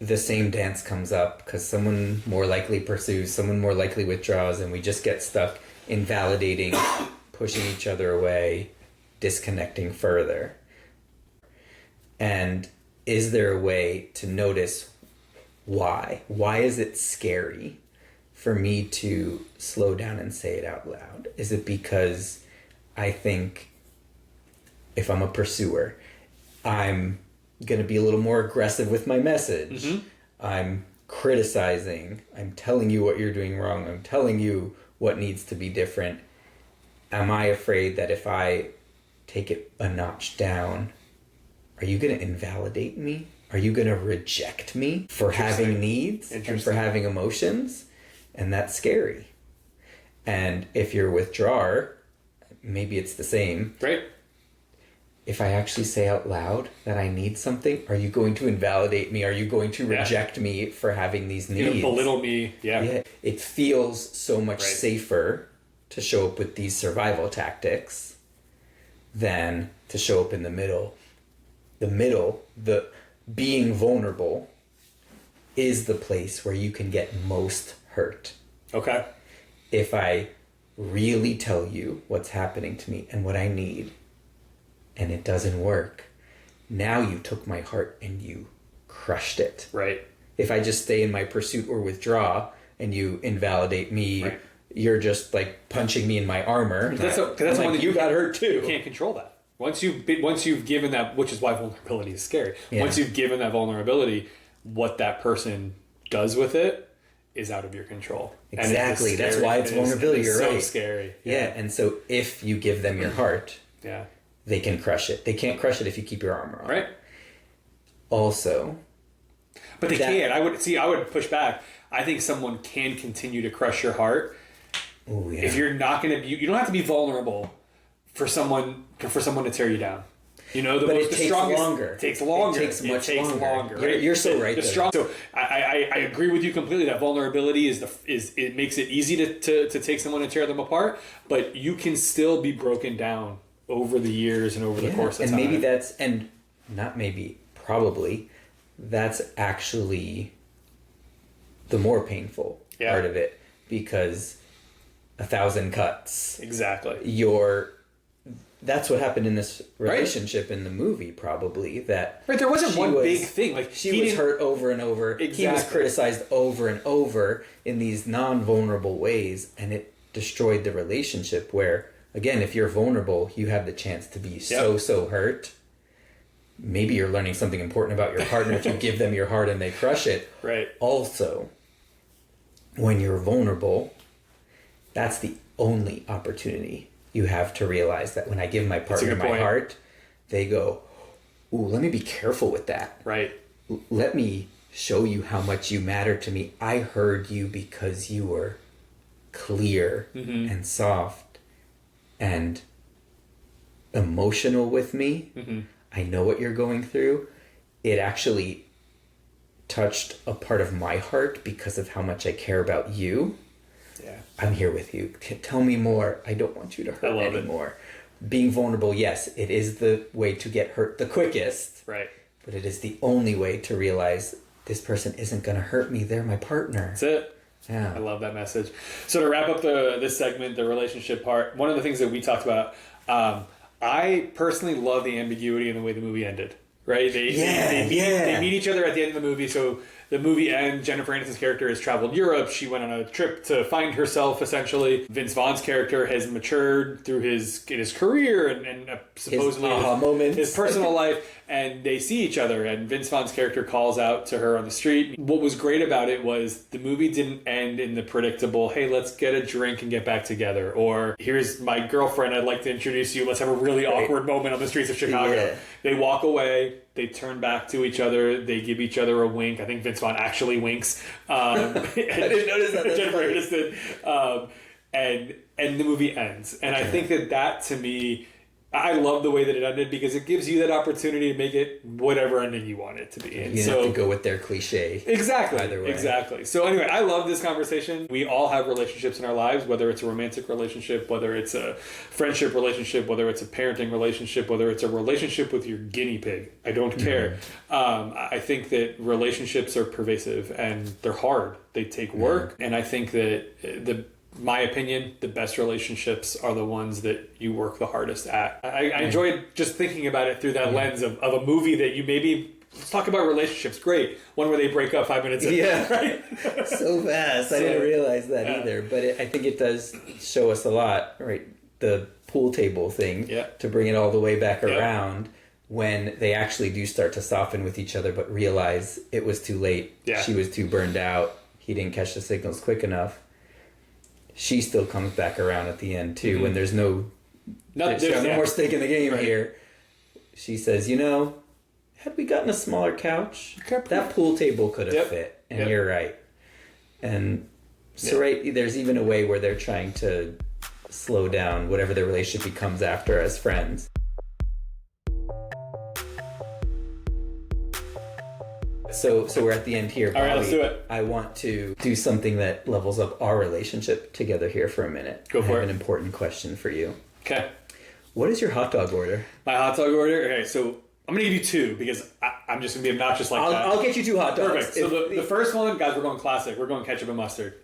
the same dance comes up because someone more likely pursues, someone more likely withdraws, and we just get stuck invalidating, pushing each other away, disconnecting further. And is there a way to notice why? Why is it scary for me to slow down and say it out loud? Is it because I think if I'm a pursuer, I'm going to be a little more aggressive with my message? I'm criticizing. I'm telling you what you're doing wrong. I'm telling you what needs to be different. Am I afraid that if I take it a notch down, are you going to invalidate me? Are you going to reject me for having needs and for having emotions? And that's scary. And if you're a withdrawer, maybe it's the same. Right. If I actually say out loud that I need something, are you going to invalidate me? Are you going to reject me for having these needs? Belittle me. Yeah. It feels so much safer to show up with these survival tactics than to show up in the middle. The being vulnerable is the place where you can get most hurt. Okay. If I really tell you what's happening to me and what I need, and it doesn't work, now you took my heart and you crushed it. Right. If I just stay in my pursuit or withdraw and you invalidate me, you're just like punching me in my armor. That's one that you got hurt too. You can't control that. Once you've given that, which is why vulnerability is scary. Yeah. Once you've given that vulnerability, what that person does with it is out of your control. Exactly. That's why it's vulnerability. You're right. So scary. Yeah. And so if you give them your heart, they can crush it. They can't crush it if you keep your armor on. Right. Also, but they can. I would push back. I think someone can continue to crush your heart. Ooh, yeah. If you're not going to, you don't have to be vulnerable for someone to tear you down. It takes longer. It takes longer. It takes much longer. Right? You're so right. So I agree with you completely that vulnerability is it makes it easy to take someone and tear them apart, but you can still be broken down over the years and over the course of time. And probably that's actually the more painful part of it, because 1,000 cuts. Exactly. That's what happened in this relationship in the movie, probably. That there wasn't one big thing. Like she was hurt over and over. Exactly. He was criticized over and over in these non-vulnerable ways, and it destroyed the relationship. Where, again, if you're vulnerable, you have the chance to be so hurt. Maybe you're learning something important about your partner if you give them your heart and they crush it. Right. Also, when you're vulnerable, that's the only opportunity you have to realize that when I give my partner my heart, they go, ooh, let me be careful with that. Right. Let me show you how much you matter to me. I heard you because you were clear and soft and emotional with me. I know what you're going through. It actually touched a part of my heart because of how much I care about you. Yeah. I'm here with you. Tell me more. I don't want you to hurt anymore. Being vulnerable, yes, it is the way to get hurt the quickest. Right. But it is the only way to realize this person isn't going to hurt me. They're my partner. That's it. Yeah. I love that message. So to wrap up this segment, the relationship part, one of the things that we talked about, I personally love the ambiguity in the way the movie ended. Right? They meet each other at the end of the movie. So the movie ends. Jennifer Aniston's character has traveled Europe. She went on a trip to find herself, essentially. Vince Vaughn's character has matured through his career and supposedly his personal life. And they see each other. And Vince Vaughn's character calls out to her on the street. What was great about it was the movie didn't end in the predictable, hey, let's get a drink and get back together. Or here's my girlfriend. I'd like to introduce you. Let's have a really awkward moment on the streets of Chicago. Yeah. They walk away. They turn back to each other. They give each other a wink. I think Vince Vaughn actually winks. I didn't notice that. Jennifer Aniston. And the movie ends. And I think that to me, I love the way that it ended because it gives you that opportunity to make it whatever ending you want it to be. And you don't have to go with their cliche. Exactly. Either way. Exactly. So anyway, I love this conversation. We all have relationships in our lives, whether it's a romantic relationship, whether it's a friendship relationship, whether it's a parenting relationship, whether it's a relationship with your guinea pig. I don't care. I think that relationships are pervasive and they're hard. They take work. And I think that my opinion, the best relationships are the ones that you work the hardest at. I enjoyed just thinking about it through that lens of a movie that you maybe, let's talk about relationships. Great. One where they break up 5 minutes in. Yeah. Right? So fast. I didn't realize that either. But I think it does show us a lot, right? The pool table thing, to bring it all the way back around when they actually do start to soften with each other but realize it was too late. Yeah. She was too burned out. He didn't catch the signals quick enough. She still comes back around at the end too when there's no more stake in the game here. She says, had we gotten a smaller couch, that pool table could have fit. And you're right. And so there's even a way where they're trying to slow down whatever the relationship becomes after as friends. So we're at the end here, Bobby. All right, let's do it. I want to do something that levels up our relationship together here for a minute. Go for it. I have an important question for you. Okay. What is your hot dog order? My hot dog order? Okay, so I'm going to give you two because I'm just going to be obnoxious like that. I'll get you 2 hot dogs. Perfect. So the first one, guys, we're going classic. We're going ketchup and mustard.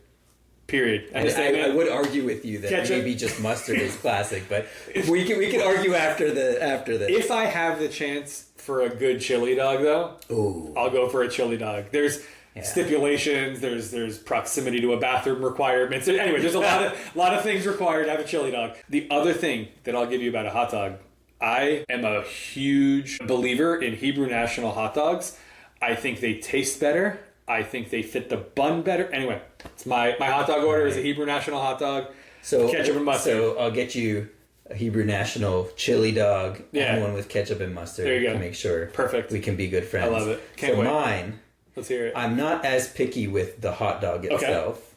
Period. I would argue with you that ketchup. Maybe just mustard is classic, but we can argue after this. If I have the chance for a good chili dog, though, I'll go for a chili dog. There's stipulations. There's proximity to a bathroom requirements. Anyway, there's a lot of things required to have a chili dog. The other thing that I'll give you about a hot dog, I am a huge believer in Hebrew National hot dogs. I think they taste better. I think they fit the bun better. Anyway, it's my hot dog order is a Hebrew National hot dog. So ketchup and mustard. So I'll get you a Hebrew National chili dog and one with ketchup and mustard. There you go. To make sure Perfect. We can be good friends. I love it. Can't wait. Mine, let's hear it. I'm not as picky with the hot dog itself,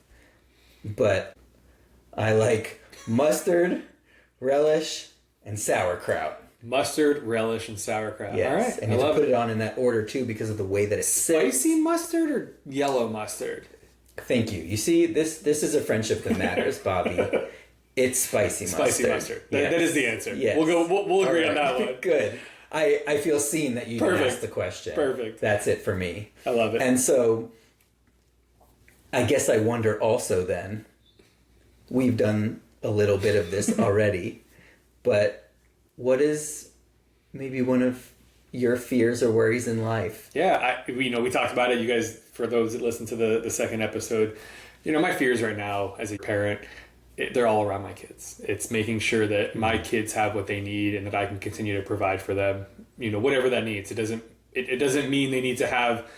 but I like mustard, relish, and sauerkraut. Mustard, relish, and sauerkraut. Yes. All right. And you have to put it on in that order too because of the way that it sits. Spicy mustard or yellow mustard? Thank you. You see, this is a friendship that matters, Bobby. It's spicy mustard. Spicy mustard. That is the answer. Yes. We'll agree on that one. Good. I feel seen that you asked the question. Perfect. That's it for me. I love it. And so I guess I wonder also then, we've done a little bit of this already, but what is maybe one of your fears or worries in life? Yeah, we talked about it. You guys, for those that listen to the second episode, my fears right now as a parent, they're all around my kids. It's making sure that my kids have what they need and that I can continue to provide for them, whatever that needs. It doesn't mean they need to have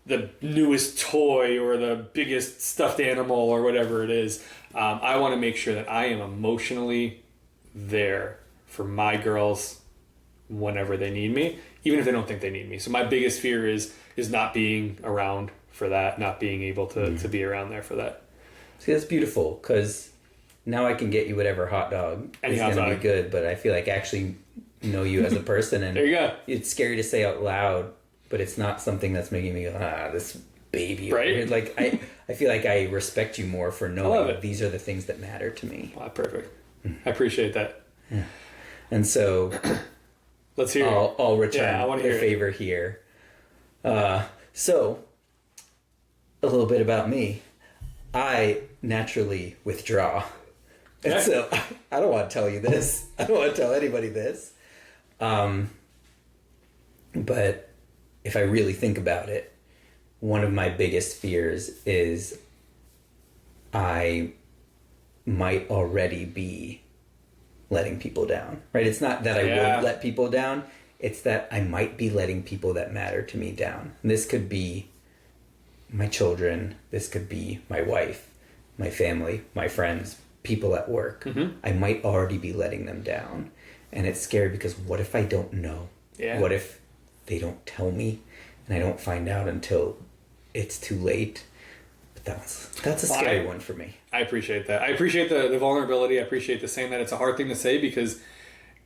the newest toy or the biggest stuffed animal or whatever it is. I want to make sure that I am emotionally there for my girls whenever they need me, even if they don't think they need me. So my biggest fear is not being around for that, not being able to be around there for that. See, that's beautiful, because now I can get you whatever hot dog is going to be good, but I feel like I actually know you as a person, and there you go. It's scary to say out loud, but it's not something that's making me go, this baby. Right? Like, I feel like I respect you more for knowing that these are the things that matter to me. Wow, perfect. I appreciate that. Yeah. And so let's hear it. I'll return the favor here. So, a little bit about me. I naturally withdraw. And so, I don't want to tell you this. I don't want to tell anybody this. But if I really think about it, one of my biggest fears is I might already be letting people down, right? It's not that I won't let people down. It's that I might be letting people that matter to me down. And this could be my children. This could be my wife, my family, my friends, people at work. Mm-hmm. I might already be letting them down. And it's scary because what if I don't know? Yeah. What if they don't tell me and I don't find out until it's too late? But that's a scary one for me. I appreciate that. I appreciate the vulnerability. I appreciate the saying that. It's a hard thing to say because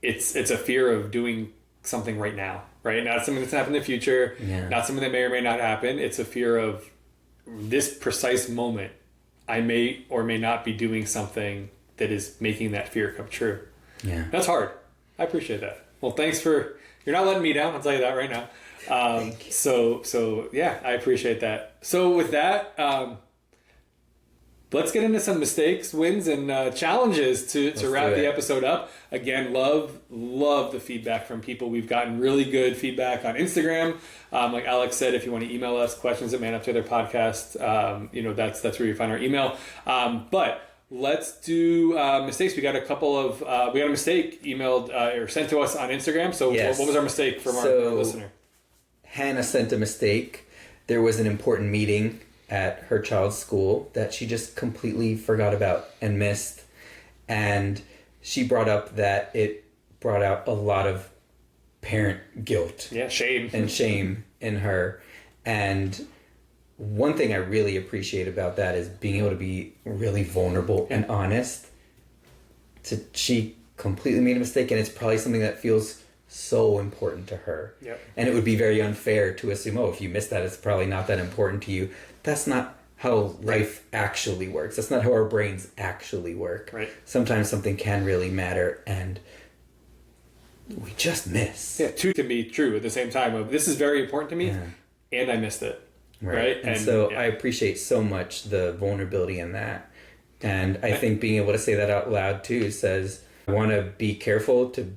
it's a fear of doing something right now, right? Not something that's going to happen in the future, not something that may or may not happen. It's a fear of this precise moment. I may or may not be doing something that is making that fear come true. Yeah. That's hard. I appreciate that. Well, thanks for, you're not letting me down. I'll tell you that right now. Thank you. So yeah, I appreciate that. So with that, let's get into some mistakes, wins, and challenges to wrap the episode up. Again, love the feedback from people. We've gotten really good feedback on Instagram. Like Alex said, if you want to email us questions at Man Up To Their Podcast, that's where you find our email. But let's do mistakes. We got a mistake emailed or sent to us on Instagram. So what was our mistake from our listener? Hannah sent a mistake. There was an important meeting at her child's school that she just completely forgot about and missed. And she brought up that it brought out a lot of parent guilt. Yeah, shame. And shame in her. And one thing I really appreciate about that is being able to be really vulnerable and honest. She completely made a mistake, and it's probably something that feels so important to her. Yep. And it would be very unfair to assume, if you missed that, it's probably not that important to you. That's not how life actually works. That's not how our brains actually work. Right. Sometimes something can really matter, and we just miss. Yeah, two can be true at the same time. Of this is very important to me, and I missed it. Right. And so I appreciate so much the vulnerability in that. And I think being able to say that out loud too says, I want to be careful to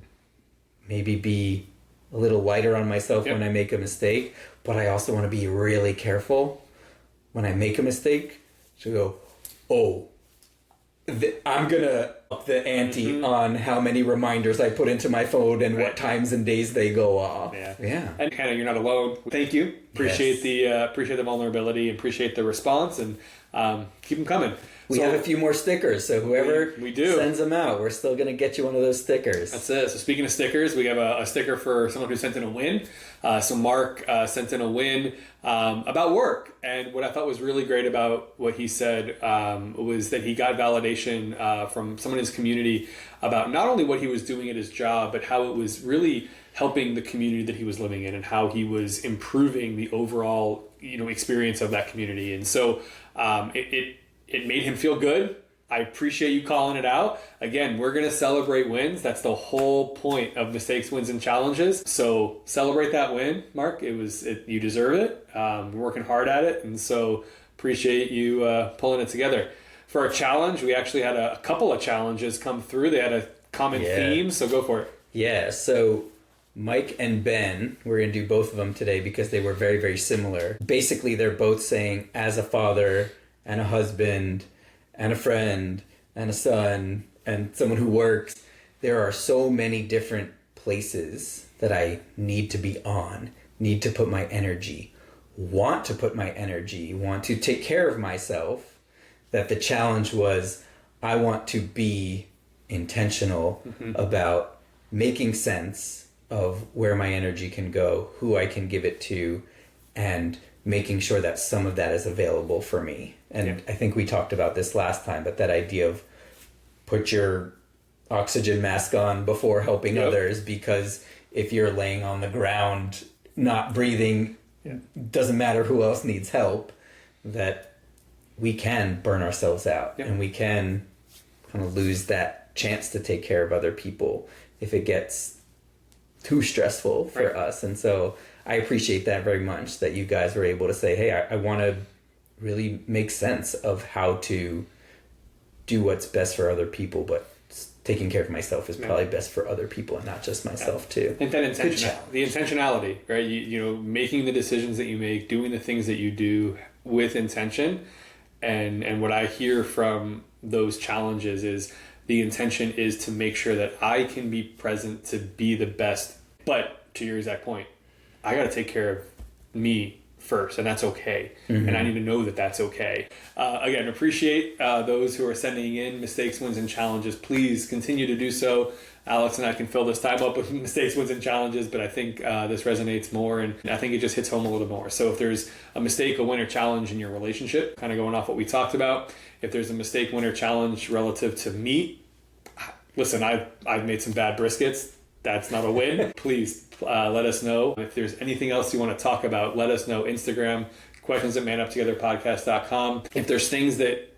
maybe be a little lighter on myself when I make a mistake, but I also want to be really careful when I make a mistake to go, I'm going to up the ante on how many reminders I put into my phone and what times and days they go off. Yeah. And Hannah, you're not alone. Thank you. Appreciate the vulnerability, appreciate the response, and keep them coming. We have a few more stickers, so whoever we do sends them out, we're still going to get you one of those stickers. That's it. So speaking of stickers, we have a sticker for someone who sent in a win. So Mark sent in a win about work. And what I thought was really great about what he said was that he got validation from someone in his community about not only what he was doing at his job, but how it was really helping the community that he was living in and how he was improving the overall experience of that community. And so it made him feel good. I appreciate you calling it out. Again, we're going to celebrate wins. That's the whole point of mistakes, wins, and challenges. So celebrate that win, Mark. You deserve it. We're working hard at it. And so appreciate you pulling it together. for a challenge. We actually had a couple of challenges come through. They had a common theme, so go for it. Yeah, so Mike and Ben, we're going to do both of them today because they were very, very similar. Basically, they're both saying, as a father and a husband and a friend and a son and someone who works, there are so many different places that I need to be on, need to put my energy, want to put my energy, want to take care of myself, that the challenge was I want to be intentional about making sense of where my energy can go, who I can give it to, and making sure that some of that is available for me. And I think we talked about this last time, but that idea of put your oxygen mask on before helping others, because if you're laying on the ground, not breathing, doesn't matter who else needs help, that we can burn ourselves out and we can kind of lose that chance to take care of other people if it gets too stressful for us. And so I appreciate that very much, that you guys were able to say, hey, I want to really make sense of how to do what's best for other people, but taking care of myself is probably best for other people and not just myself too. And then the intentionality, right? You know, making the decisions that you make, doing the things that you do with intention. And what I hear from those challenges is the intention is to make sure that I can be present to be the best. But to your exact point, I got to take care of me first, and that's okay. And I need to know that that's okay. Again, appreciate those who are sending in mistakes, wins, and challenges. Please continue to do so. Alex and I can fill this time up with mistakes, wins, and challenges, but I think this resonates more, and I think it just hits home a little more. So if there's a mistake, a win, or challenge in your relationship, kind of going off what we talked about, if there's a mistake, win, or challenge relative to meat, listen, I've made some bad briskets. That's not a win. Please let us know. If there's anything else you want to talk about, let us know. Instagram, questions@manuptogetherpodcast.com. If there's things that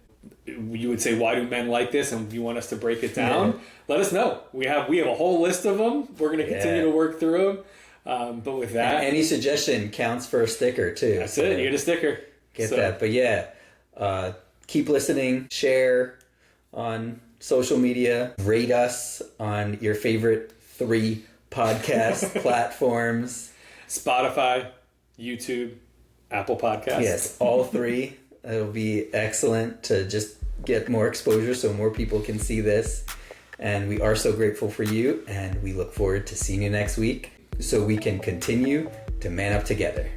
you would say, why do men like this, and you want us to break it down, let us know. We have a whole list of them. We're going to continue to work through them. But with that, and any suggestion counts for a sticker too. That's it. You get a sticker. Get that. But keep listening. Share on social media. Rate us on your favorite 3 podcast platforms: Spotify, YouTube, Apple Podcasts. Yes, all 3. It'll be excellent to just get more exposure so more people can see this. And we are so grateful for you, and we look forward to seeing you next week so we can continue to man up together.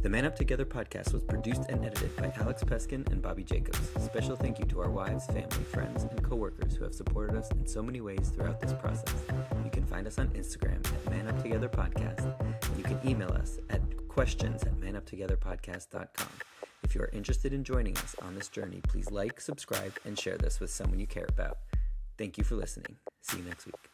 The Man Up Together podcast was produced and edited by Alex Peskin and Bobby Jacobs. Special thank you to our wives, family, friends, and coworkers who have supported us in so many ways throughout this process. You can find us on Instagram at Man Up Together Podcast. And you can email us at questions@manuptogetherpodcast.com. If you are interested in joining us on this journey, please like, subscribe, and share this with someone you care about. Thank you for listening. See you next week.